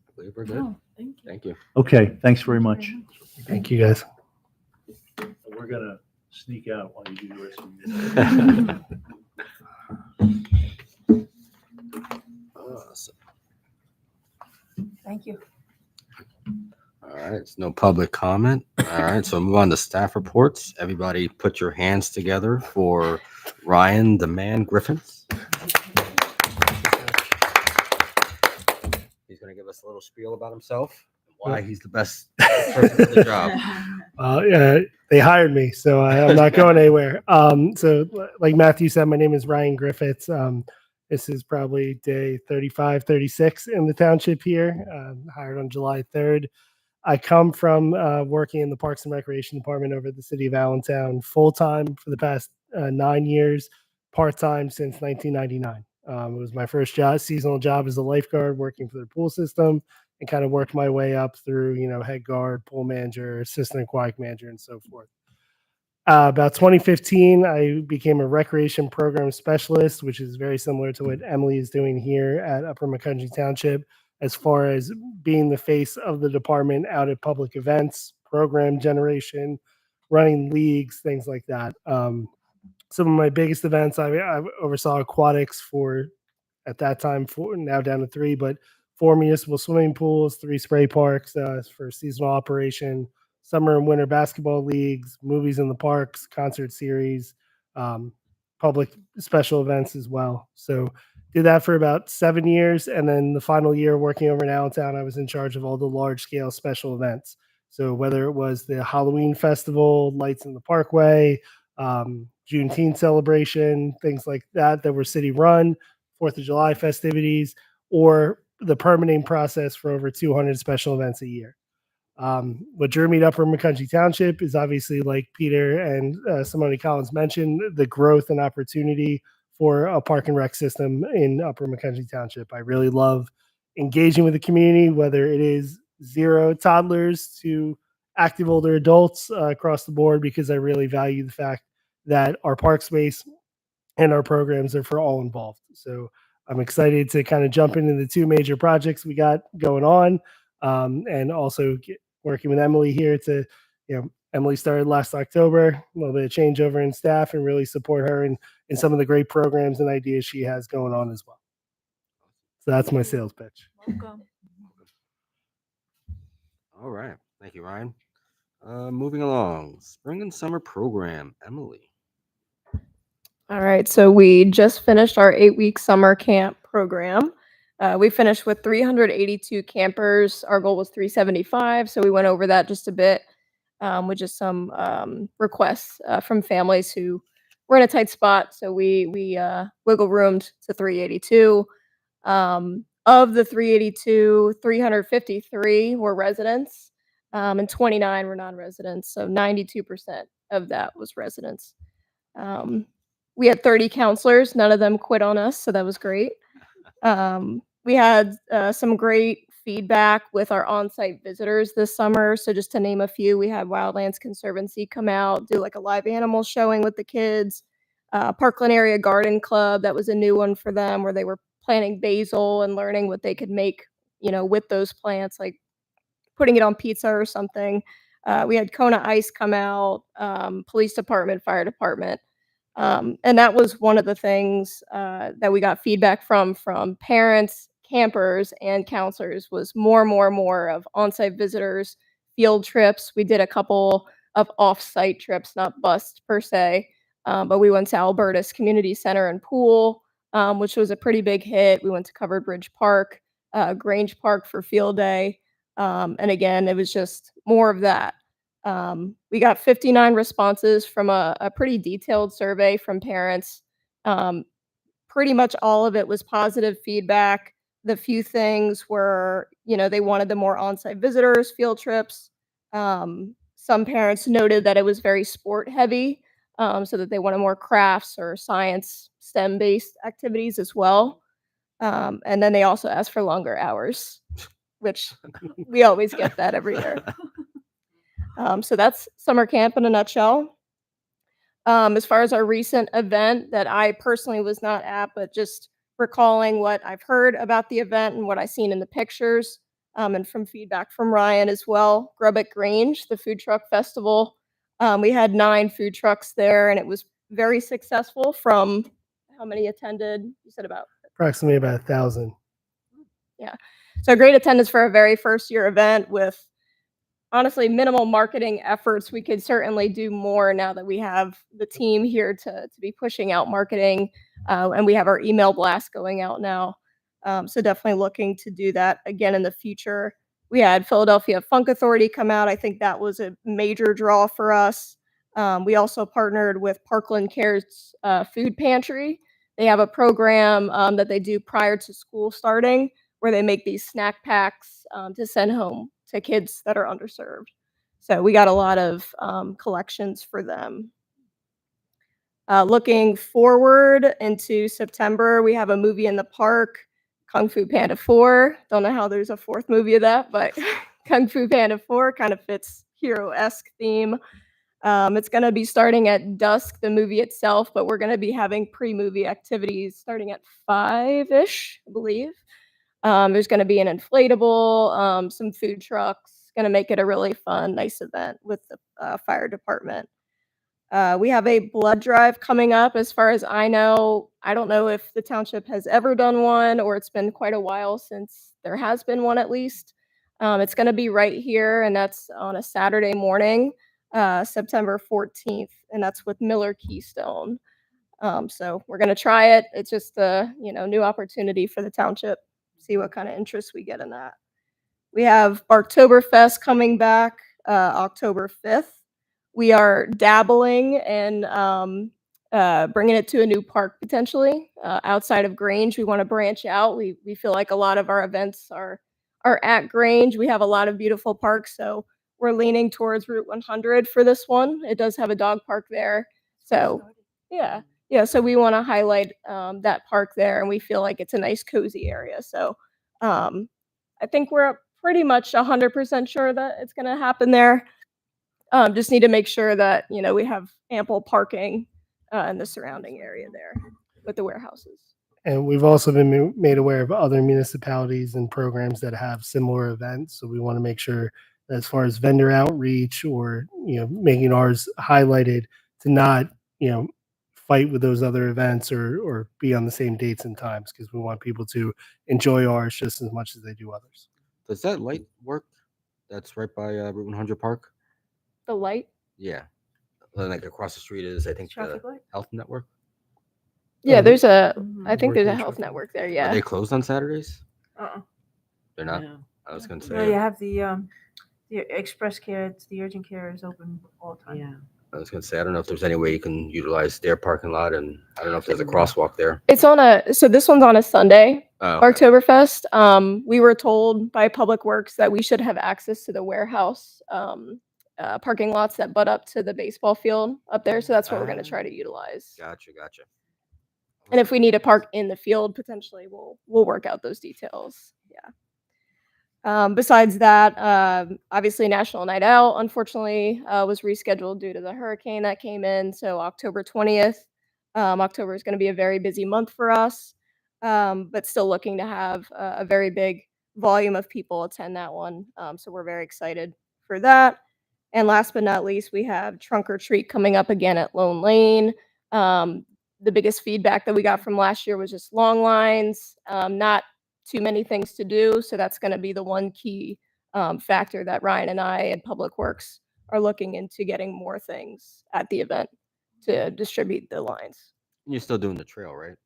I believe we're good. Oh, thank you. Thank you. Okay, thanks very much. Thank you, guys. We're gonna sneak out while you do the rest of your. Awesome. Thank you. All right, it's no public comment. All right, so move on to staff reports. Everybody put your hands together for Ryan, the man Griffiths. He's going to give us a little spiel about himself, and why he's the best person for the job. They hired me, so I'm not going anywhere. So like Matthew said, my name is Ryan Griffiths. This is probably day 35, 36 in the township here. Hired on July 3rd. I come from working in the Parks and Recreation Department over at the city of Allentown full-time for the past 9 years, part-time since 1999. It was my first seasonal job as a lifeguard working for the pool system and kind of worked my way up through, head guard, pool manager, assistant aquatic manager, and so forth. About 2015, I became a recreation program specialist, which is very similar to what Emily is doing here at Upper Macungie Township, as far as being the face of the department out at public events, program generation, running leagues, things like that. Some of my biggest events, I oversaw aquatics for, at that time, now down to 3, but 4 municipal swimming pools, 3 spray parks for seasonal operation, summer and winter basketball leagues, movies in the parks, concert series, public special events as well. So did that for about 7 years. And then the final year working over in Allentown, I was in charge of all the large scale special events. So whether it was the Halloween festival, Lights in the Parkway, Juneteenth celebration, things like that were city run, 4th of July festivities, or the permitting process for over 200 special events a year. What drew me to Upper Macungie Township is obviously, like Peter and Simone Collins mentioned, the growth and opportunity for a park and rec system in Upper Macungie Township. I really love engaging with the community, whether it is 0 toddlers to active older adults across the board, because I really value the fact that our park space and our programs are for all involved. So I'm excited to kind of jump into the 2 major projects we got going on, and also working with Emily here to, Emily started last October, a little bit of changeover in staff, and really support her in some of the great programs and ideas she has going on as well. So that's my sales pitch. Welcome. All right, thank you, Ryan. Moving along, spring and summer program, Emily. All right, so we just finished our 8-week summer camp program. We finished with 382 campers. Our goal was 375, so we went over that just a bit with just some requests from families who were in a tight spot. So we wiggle roomed to 382. Of the 382, 353 were residents, and 29 were non-residents. So 92% of that was residents. We had 30 counselors. None of them quit on us, so that was great. We had some great feedback with our on-site visitors this summer. So just to name a few, we had Wildlands Conservancy come out, do like a live animal showing with the kids. Parkland Area Garden Club, that was a new one for them, where they were planting basil and learning what they could make, with those plants, like putting it on pizza or something. We had Kona Ice come out, police department, fire department. And that was one of the things that we got feedback from parents, campers, and counselors was more of on-site visitors, field trips. We did a couple of off-site trips, not bus per se, but we went to Albertus Community Center and Pool, which was a pretty big hit. We went to Covered Bridge Park, Grange Park for field day. And again, it was just more of that. We got 59 responses from a pretty detailed survey from parents. Pretty much all of it was positive feedback. The few things were, they wanted the more on-site visitors, field trips. Some parents noted that it was very sport heavy, so that they wanted more crafts or science, STEM-based activities as well. And then they also asked for longer hours, which we always get that every year. So that's summer camp in a nutshell. As far as our recent event that I personally was not at, but just recalling what I've heard about the event and what I've seen in the pictures, and from feedback from Ryan as well, Grub at Grange, the food truck festival. We had 9 food trucks there, and it was very successful. From how many attended? You said about Approximately about 1,000. so great attendance for a very first year event with honestly minimal marketing efforts. We could certainly do more now that we have the team here to be pushing out marketing, and we have our email blast going out now. So definitely looking to do that again in the future. We had Philadelphia Funk Authority come out. I think that was a major draw for us. We also partnered with Parkland Cares Food Pantry. They have a program that they do prior to school starting, where they make these snack packs to send home to kids that are underserved. So we got a lot of collections for them. Looking forward into September, we have a movie in the park, Kung Fu Panda 4. Don't know how there's a 4th movie of that, but Kung Fu Panda 4 kind of fits hero-esque theme. It's going to be starting at dusk, the movie itself, but we're going to be having pre-movie activities starting at 5-ish, I believe. There's going to be an inflatable, some food trucks, going to make it a really fun, nice event with the fire department. We have a blood drive coming up. As far as I know, I don't know if the township has ever done one, or it's been quite a while since there has been one at least. It's going to be right here, and that's on a Saturday morning, September 14th, and that's with Miller Keystone. So we're going to try it. It's just a new opportunity for the township. See what kind of interest we get in that. We have Barktoberfest coming back October 5th. We are dabbling and bringing it to a new park potentially outside of Grange. We want to branch out. We feel like a lot of our events are at Grange. We have a lot of beautiful parks, so we're leaning towards Route 100 for this one. It does have a dog park there, so yeah. So we want to highlight that park there, and we feel like it's a nice cozy area. So I think we're pretty much 100% sure that it's going to happen there. Just need to make sure that we have ample parking in the surrounding area there with the warehouses. And we've also been made aware of other municipalities and programs that have similar events. So we want to make sure that as far as vendor outreach or making ours highlighted, to not fight with those other events or be on the same dates and times, because we want people to enjoy ours just as much as they do others. Does that light work? That's right by Route 100 Park. The light? Yeah, like across the street is, I think, the Traffic light? Health Network. Yeah, there's a. Mhm. I think there's a Working health traffic. network there. Are Yeah. they closed on Saturdays? Uh-uh. They're not. No. I was gonna No, say. you have the express care, the urgent care is open all the time. Yeah. I was gonna say, I don't know if there's any way you can utilize their parking lot, and I don't know if there's a crosswalk there. It's on so this one's on a Sunday, Oh, okay. Oktoberfest. We were told by Public Works that we should have access to the warehouse parking lots that butt up to the baseball field up there. So that's what we're going to try to utilize. Gotcha. And if we need to park in the field, potentially we'll work out those details. Yeah. Besides that, obviously National Night Out, unfortunately, was rescheduled due to the hurricane that came in. So October 20th. October is going to be a very busy month for us, but still looking to have a very big volume of people attend that one. So we're very excited for that. And last but not least, we have Trunk or Treat coming up again at Lone Lane. The biggest feedback that we got from last year was just long lines, not too many things to do. So that's going to be the one key factor that Ryan and I and Public Works are looking into, getting more things at the event to distribute the lines. You're still doing the trail, right?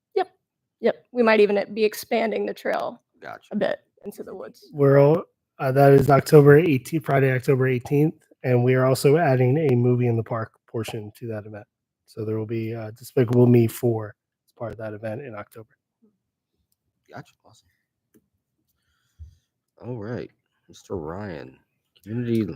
Yep. We might even be expanding the trail a Gotcha. bit into the woods. We're all, that is October 18th, Friday, October 18th. And we are also adding a movie in the park portion to that event. So there will be Despicable Me 4 as part of that event in October. Gotcha. Awesome. All right, Mr. Ryan, Community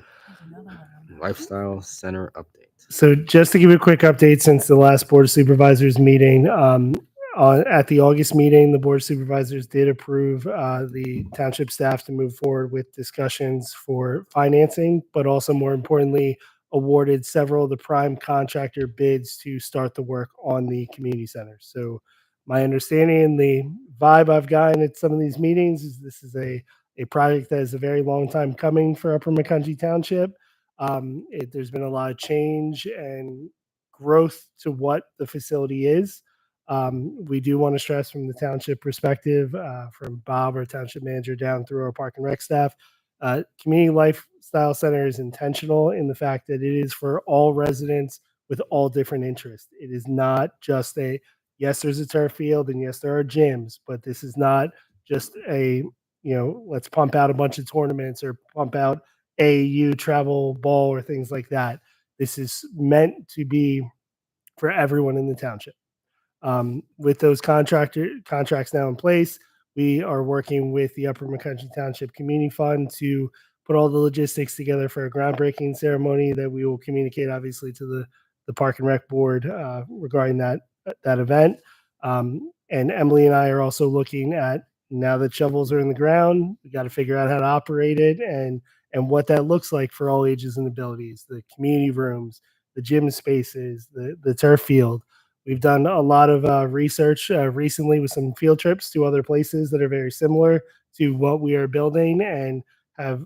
Lifestyle Center update. So just to give you a quick update, since the last Board of Supervisors meeting, at the August meeting, the Board of Supervisors did approve the township staff to move forward with discussions for financing, but also more importantly, awarded several of the prime contractor bids to start the work on the community center. So my understanding and the vibe I've gotten at some of these meetings is this is a project that is a very long time coming for Upper McConkey Township. There's been a lot of change and growth to what the facility is. We do want to stress from the township perspective, from Bob, our township manager, down through our park and rec staff, Community Lifestyle Center is intentional in the fact that it is for all residents with all different interests. It is not just yes, there's a turf field and yes, there are gyms, but this is not just let's pump out a bunch of tournaments or pump out AAU travel ball or things like that. This is meant to be for everyone in the township. With those contracts now in place, we are working with the Upper McConkey Township Community Fund to put all the logistics together for a groundbreaking ceremony that we will communicate, obviously, to the Park and Rec Board regarding that event. And Emily and I are also looking at, now that shovels are in the ground, we got to figure out how to operate it and what that looks like for all ages and abilities, the community rooms, the gym spaces, the turf field. We've done a lot of research recently with some field trips to other places that are very similar to what we are building and have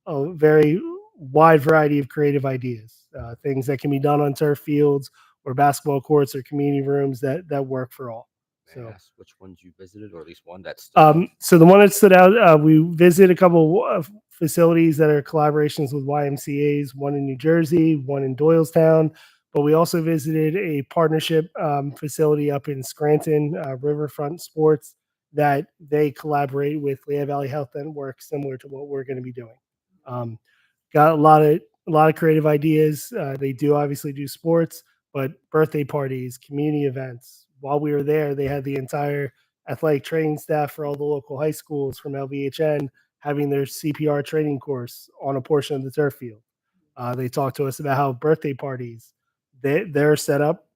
a very wide variety of creative ideas, things that can be done on turf fields or basketball courts or community rooms that work for all. May I So, ask which ones you visited, or at least one that's so the one that stood out, we visited a couple of facilities that are collaborations with YMCA's, one in New Jersey, one in Doylestown, but we also visited a partnership facility up in Scranton, Riverfront Sports, that they collaborate with Lehigh Valley Health Network, similar to what we're going to be doing. Got a lot of creative ideas. They do obviously do sports, but birthday parties, community events. While we were there, they had the entire athletic training staff for all the local high schools from LVHN having their CPR training course on a portion of the turf field. They talked to us about how birthday parties, they're set up.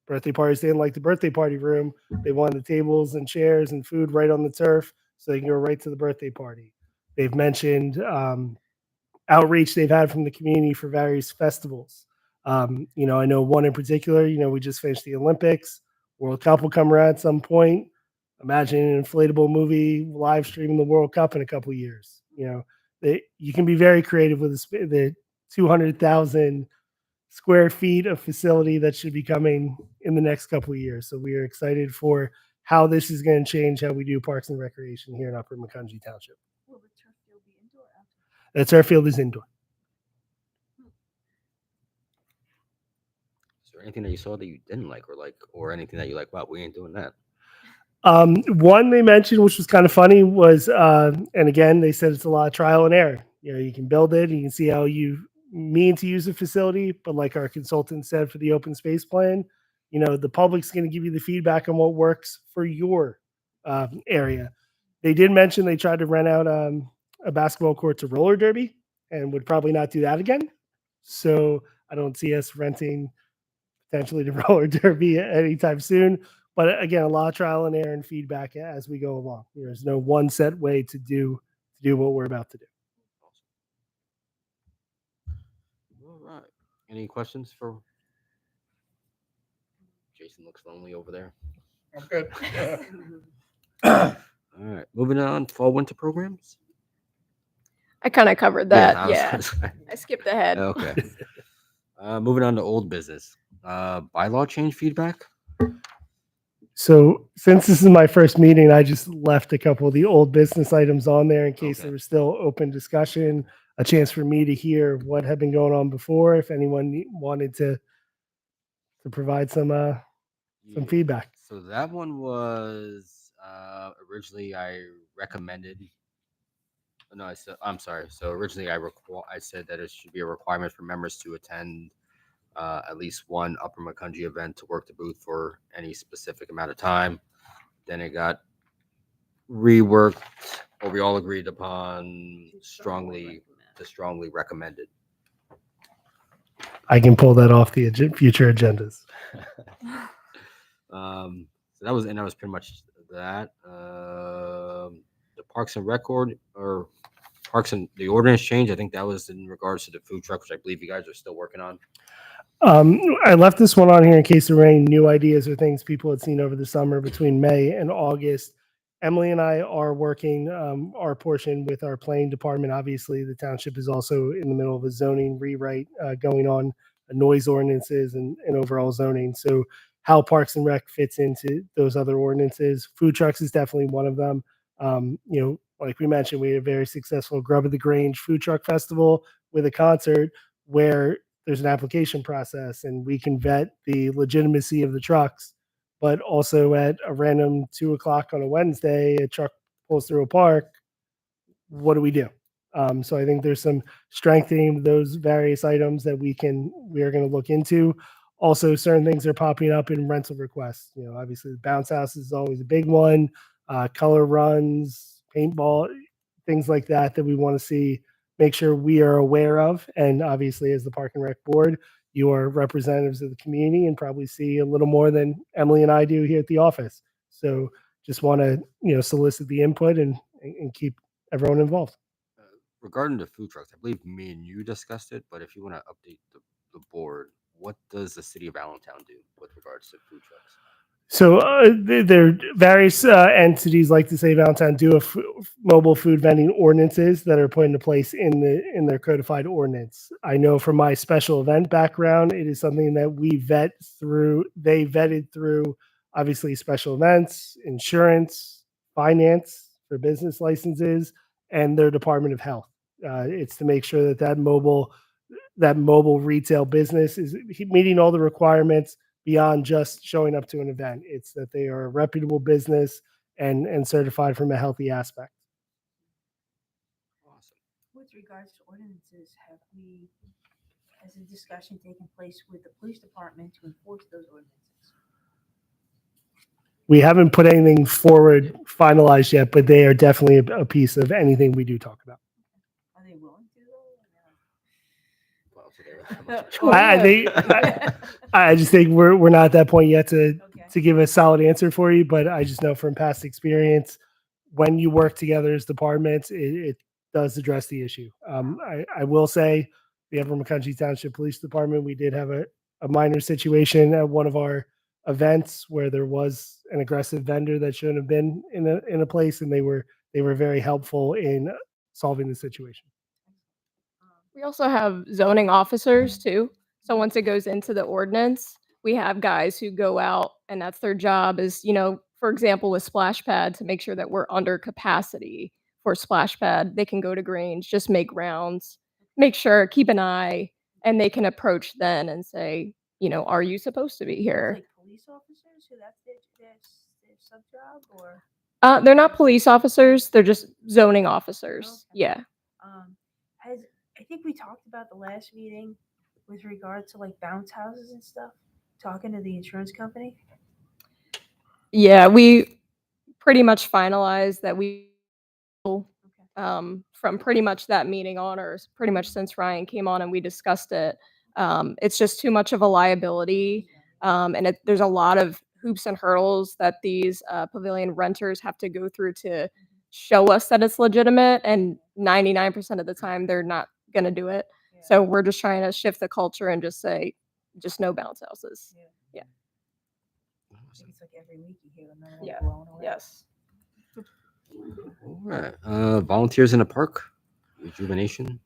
Birthday parties, they didn't like the birthday party room. They wanted the tables and chairs and food right on the turf so they can go right to the birthday party. They've mentioned outreach they've had from the community for various festivals. I know one in particular, we just finished the Olympics. World Cup will come around at some point. Imagine an inflatable movie live streaming the World Cup in a couple of years. You can be very creative with the 200,000 square feet of facility that should be coming in the next couple of years. So we are excited for how this is going to change how we do parks and recreation here in Upper McConkey Township. Will the turf field be indoor or outdoor? The turf field is indoor. Is there anything that you saw that you didn't like, or anything that you like? Wow, we ain't doing that. One they mentioned, which was kind of funny, was, and again, they said it's a lot of trial and error. You can build it, you can see how you mean to use the facility, but like our consultant said for the open space plan, the public's going to give you the feedback on what works for your area. They did mention they tried to rent out a basketball court to roller derby and would probably not do that again. So I don't see us renting potentially to roller derby anytime soon. But again, a lot of trial and error and feedback as we go along. There's no one set way to do what we're about to do. All right. Any questions for Jason? Looks lonely over there. I'm good. All right. Moving on. Fall winter programs. I kind of covered that. I was Yeah. gonna say. I skipped ahead. Okay. Moving on to old business. bylaw change feedback. So since this is my first meeting, I just left a couple of the old business items on there in case Okay. there was still open discussion, a chance for me to hear what had been going on before, if anyone wanted to provide some Yeah. feedback. So that one was originally I recommended. No, I'm sorry. So originally I said that it should be a requirement for members to attend at least one Upper Macungie event to work the booth for any specific amount of time. Then it got reworked, or we all agreed upon strongly recommended. I can pull that off the future agendas. So that was pretty much that. The Parks and Record or Parks and the ordinance change. I think that was in regards to the food truck, which I believe you guys are still working on. I left this one on here in case there were any new ideas or things people had seen over the summer between May and August. Emily and I are working our portion with our planning department. Obviously, the township is also in the middle of a zoning rewrite going on, noise ordinances and overall zoning. So how Parks and Rec fits into those other ordinances. Food trucks is definitely one of them. Like we mentioned, we had a very successful Grub of the Grange food truck festival with a concert where there's an application process and we can vet the legitimacy of the trucks, but also at a random 2:00 on a Wednesday, a truck pulls through a park. What do we do? So I think there's some strengthening those various items that we are going to look into. Also, certain things are popping up in rental requests. Obviously the bounce house is always a big one. Color runs, paintball, things like that we want to see, make sure we are aware of. And obviously, as the Park and Rec Board, you are representatives of the community and probably see a little more than Emily and I do here at the office. So just want to, solicit the input and keep everyone involved. Regarding the food trucks, I believe me and you discussed it, but if you want to update the board, what does the city of Allentown do with regards to food trucks? So there are various entities like the City of Allentown do mobile food vending ordinances that are put into place in their codified ordinance. I know from my special event background, it is something that we vet through. They vetted through obviously special events, insurance, finance for business licenses, and their Department of Health. It's to make sure that mobile retail business is meeting all the requirements beyond just showing up to an event. It's that they are a reputable business and certified from a healthy aspect. Awesome. With regards to ordinances, has a discussion taken place with the police department to enforce those ordinances? We haven't put anything forward finalized yet, but they are definitely a piece of anything we do talk about. Are they willing to Well, I just think we're not at that point yet to Okay. give a solid answer for you, but I just know from past experience, when you work together as departments, it does address the issue. I will say the Upper Macungie Township Police Department, we did have a minor situation at one of our events where there was an aggressive vendor that shouldn't have been in a place, and they were very helpful in solving the situation. We also have zoning officers too. So once it goes into the ordinance, we have guys who go out and that's their job is, for example, with Splash Pad to make sure that we're under capacity for Splash Pad. They can go to Grange, just make rounds, make sure, keep an eye, and they can approach then and say, are you supposed to be here? Like police officers, who that's their sub job, or? They're not police officers. They're just zoning officers. Okay. Yeah. I think we talked about the last meeting with regard to like bounce houses and stuff, talking to the insurance company. Yeah, we pretty much finalized that from pretty much that meeting on, or pretty much since Ryan came on and we discussed it. It's just too much of a liability. And there's a lot of hoops and hurdles that these pavilion renters have to go through to show us that it's legitimate. And 99% of the time, they're not going to do it. Yeah. So we're just trying to shift the culture and just say, just no bounce houses. Yeah. I think it's like every week you hear them. Yeah. Blown away. Yes. all right. Volunteers in the park, rejuvenation.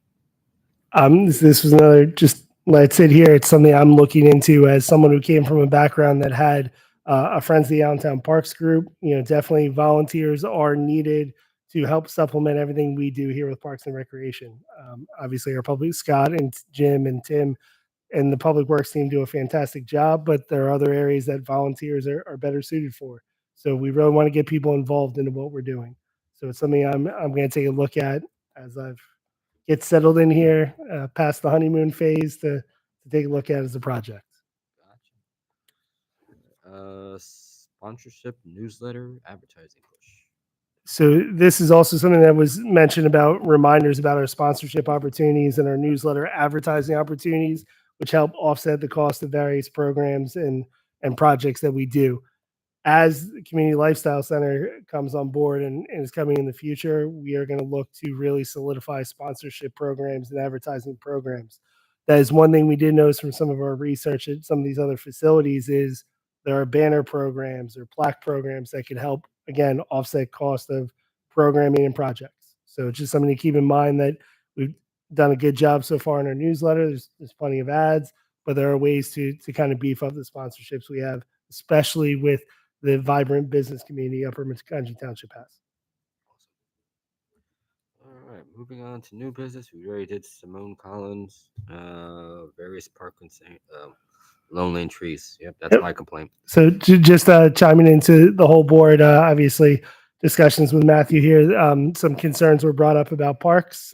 This was another just let's sit here. It's something I'm looking into as someone who came from a background that had a Friends of the Allentown Parks group. Definitely volunteers are needed to help supplement everything we do here with Parks and Recreation. Obviously, our public Scott and Jim and Tim and the public works team do a fantastic job, but there are other areas that volunteers are better suited for. So we really want to get people involved into what we're doing. So it's something I'm going to take a look at as I've get settled in here, past the honeymoon phase to take a look at as a project. Gotcha. Sponsorship, newsletter, advertising push. So this is also something that was mentioned about reminders about our sponsorship opportunities and our newsletter advertising opportunities, which help offset the cost of various programs and projects that we do. As the Community Lifestyle Center comes on board and is coming in the future, we are going to look to really solidify sponsorship programs and advertising programs. That is one thing we did notice from some of our research at some of these other facilities is there are banner programs or plaque programs that could help, again, offset cost of programming and projects. So it's just something to keep in mind that we've done a good job so far in our newsletter. There's plenty of ads, but there are ways to kind of beef up the sponsorships we have, especially with the vibrant business community Upper Macungie Township has. All right, moving on to new business. We already did Simone Collins, various park Lone Lane trees. Yep, that's my complaint. So just chiming into the whole board, obviously discussions with Matthew here. Some concerns were brought up about parks.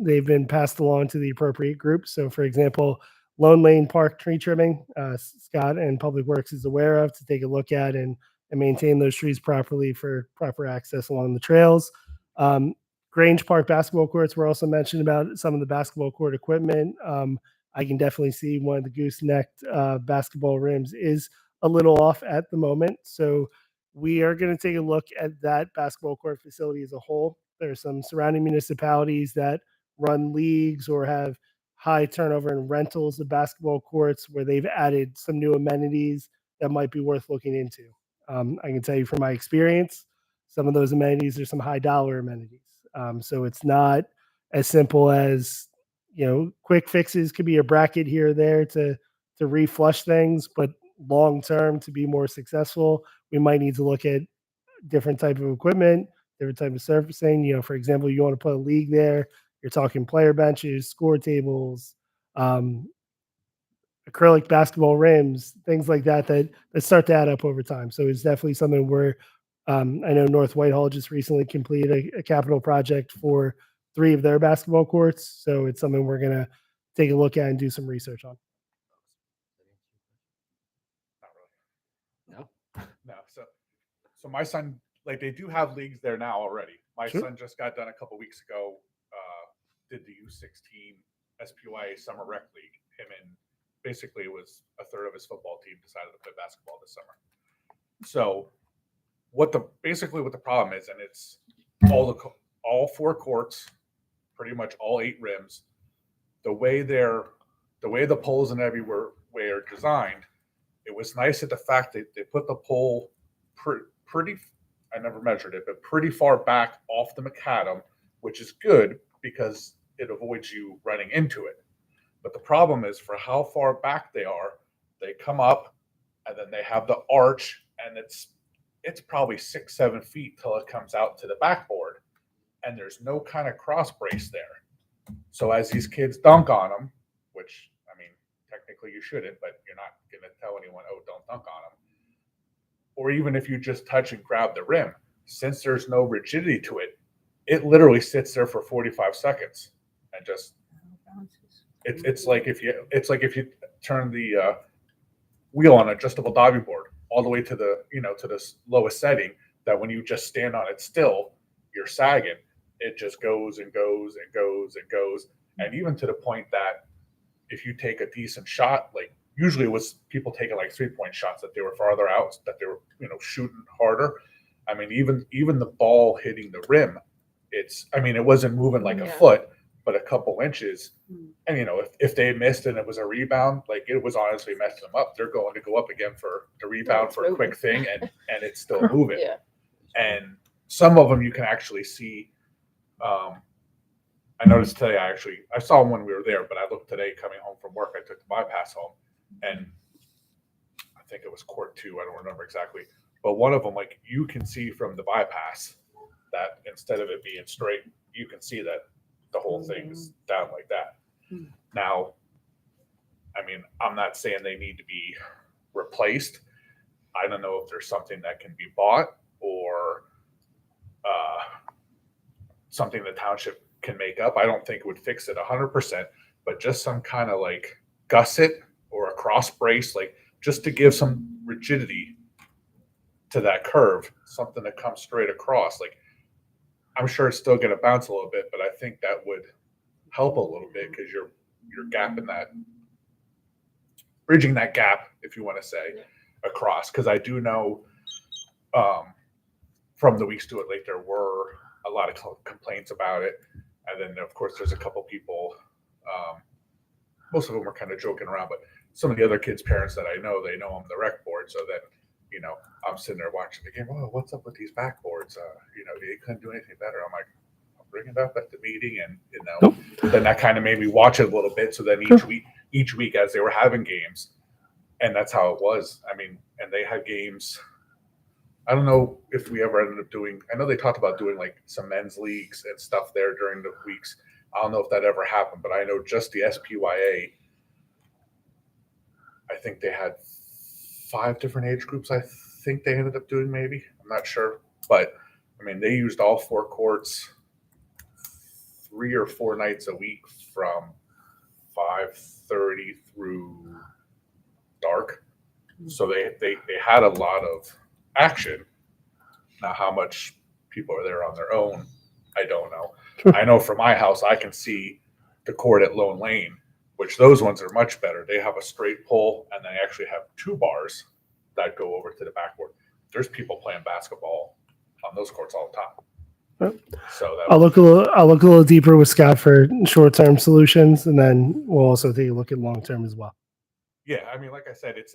They've been passed along to the appropriate groups. So for example, Lone Lane Park tree trimming, Scott and Public Works is aware of to take a look at and maintain those trees properly for proper access along the trails. Grange Park basketball courts were also mentioned about some of the basketball court equipment. I can definitely see one of the goosenecked basketball rims is a little off at the moment. So we are going to take a look at that basketball court facility as a whole. There are some surrounding municipalities that run leagues or have high turnover in rentals of basketball courts where they've added some new amenities that might be worth looking into. I can tell you from my experience, some of those amenities are some high dollar amenities. So it's not as simple as, quick fixes could be a bracket here or there to reflush things, but long term to be more successful, we might need to look at different type of equipment, different type of surfacing. For example, you want to put a league there, you're talking player benches, score tables, acrylic basketball rims, things like that start to add up over time. So it's definitely something where I know North Whitehall just recently completed a capital project for 3 of their basketball courts. So it's something we're going to take a look at and do some research on. Not really. No. So my son, they do have leagues there now already. My son just got done a couple weeks ago, did the U16 SPYA Summer Rec League. Him and basically it was a third of his football team decided to play basketball this summer. So what the problem is, and it's all 4 courts, pretty much all 8 rims, the way the poles and everywhere are designed, it was nice at the fact that they put the pole pretty, I never measured it, but pretty far back off the macadam, which is good because it avoids you running into it. But the problem is for how far back they are, they come up and then they have the arch, and it's probably 6-7 feet till it comes out to the backboard, and there's no kind of cross brace there. So as these kids dunk on them, which technically you shouldn't, but you're not going to tell anyone, oh, don't dunk on them. Or even if you just touch and grab the rim, since there's no rigidity to it, it literally sits there for 45 seconds and just it's like if you turn the wheel on an adjustable diving board all the way to the to the lowest setting, that when you just stand on it still, you're sagging. It just goes and goes and goes and goes, and even to the point that if you take a decent shot, usually it was people taking 3-point shots that they were farther out, that they were shooting harder. Even the ball hitting the rim, it wasn't moving like a foot, but a couple inches. And if they missed and it was a rebound, it was honestly messing them up. They're going to go up again for the rebound for a quick thing, and it's still moving. And some of them you can actually see. I noticed today, I saw them when we were there, but I looked today coming home from work. I took the bypass home, and I think it was court 2. I don't remember exactly, but one of them, like, you can see from the bypass that instead of it being straight, you can see that the whole thing is down like that. Now, I mean, I'm not saying they need to be replaced. I don't know if there's something that can be bought or something the township can make up. I don't think it would fix it 100%, but just some kind of like gusset or a cross brace, like just to give some rigidity to that curve, something that comes straight across. Like, I'm sure it's still going to bounce a little bit, but I think that would help a little bit because you're gapping that, bridging that gap, if you want to say, across. Because I do know from the Weeks Do It Late, there were a lot of complaints about it. And then, of course, there's a couple people, most of them were kind of joking around, but some of the other kids' parents that I know, they know I'm the rec board. So that, you know, I'm sitting there watching the game. Oh, what's up with these backboards? You know, they couldn't do anything better. I'm like, I'll bring it up at the meeting. And, you know, then that kind of made me watch it a little bit. So then each week as they were having games, and that's how it was. I mean, and they had games. I don't know if we ever ended up doing, I know they talked about doing like some men's leagues and stuff there during the weeks. I don't know if that ever happened, but I know just the SPYA, I think they had 5 different age groups. I think they ended up doing, maybe, I'm not sure, but I mean, they used all 4 courts 3 or 4 nights a week from 5:30 through dark. So they had a lot of action. Now, how much people are there on their own, I don't know. Sure. I know from my house, I can see the court at Lone Lane, which those ones are much better. They have a straight pole, and they actually have 2 bars that go over to the backboard. There's people playing basketball on those courts all the time. So that I'll look a little deeper with Scott for short-term solutions, and then we'll also take a look at long-term as well. Yeah, I mean, like I said, it's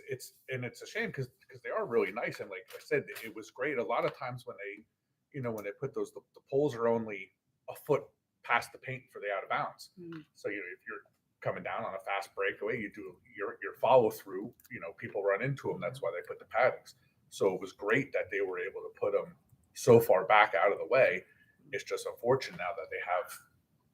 a shame because they are really nice, and like I said, it was great. A lot of times when they put those, the poles are only a foot past the paint for the out of bounds. So if you're coming down on a fast breakaway, you do your follow through. People run into them. That's why they put the paddings. So it was great that they were able to put them so far back out of the way. It's just unfortunate now that they have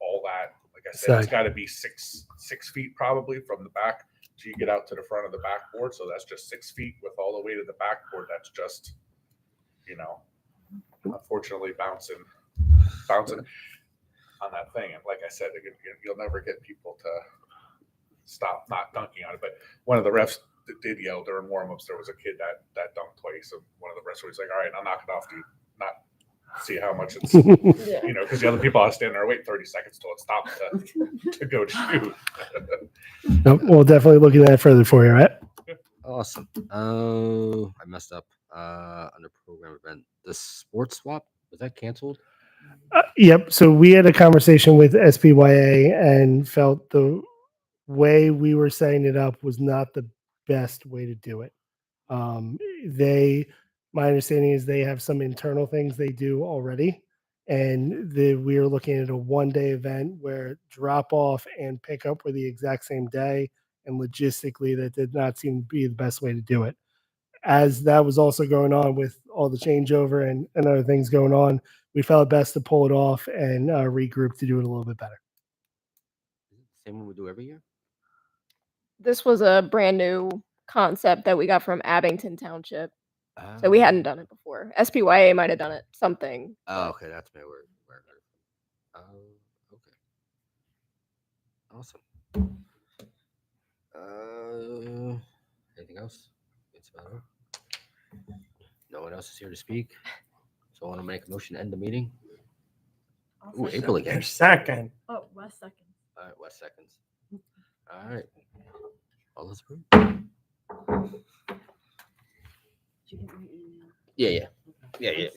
all that. Like I said, it's got to be six feet probably from the back. So you get out to the front of the backboard, so that's just 6 feet with all the weight of the backboard. That's just, unfortunately bouncing on that thing. And like I said, you'll never get people to stop not dunking on it. But one of the refs did yell during warm-ups. There was a kid that dunked twice, and one of the refs was like, "All right, I'll knock it off, dude. Not see how much it's." Because the other people are standing there waiting 30 seconds till it stops to go to shoot. Nope, we'll definitely look at that further for you, right? Awesome. I messed up under program event. The sports swap, was that canceled? Yep. So we had a conversation with SPYA and felt the way we were setting it up was not the best way to do it. My understanding is they have some internal things they do already. And we are looking at a one-day event where drop off and pickup were the exact same day. And logistically, that did not seem to be the best way to do it. As that was also going on with all the changeover and other things going on, we felt it best to pull it off and regroup to do it a little bit better. Same one we do every year? This was a brand new concept that we got from Abington Township. So we hadn't done it before. SPYA might have done it, something. Oh, okay. That's maybe where I heard it. Okay. Awesome. Anything else? It's about it. No one else is here to speak. So I want to make a motion to end the meeting. Ooh, April again. Second. Oh, Wes second. All right, Wes seconds. All right. All those approved? Yeah.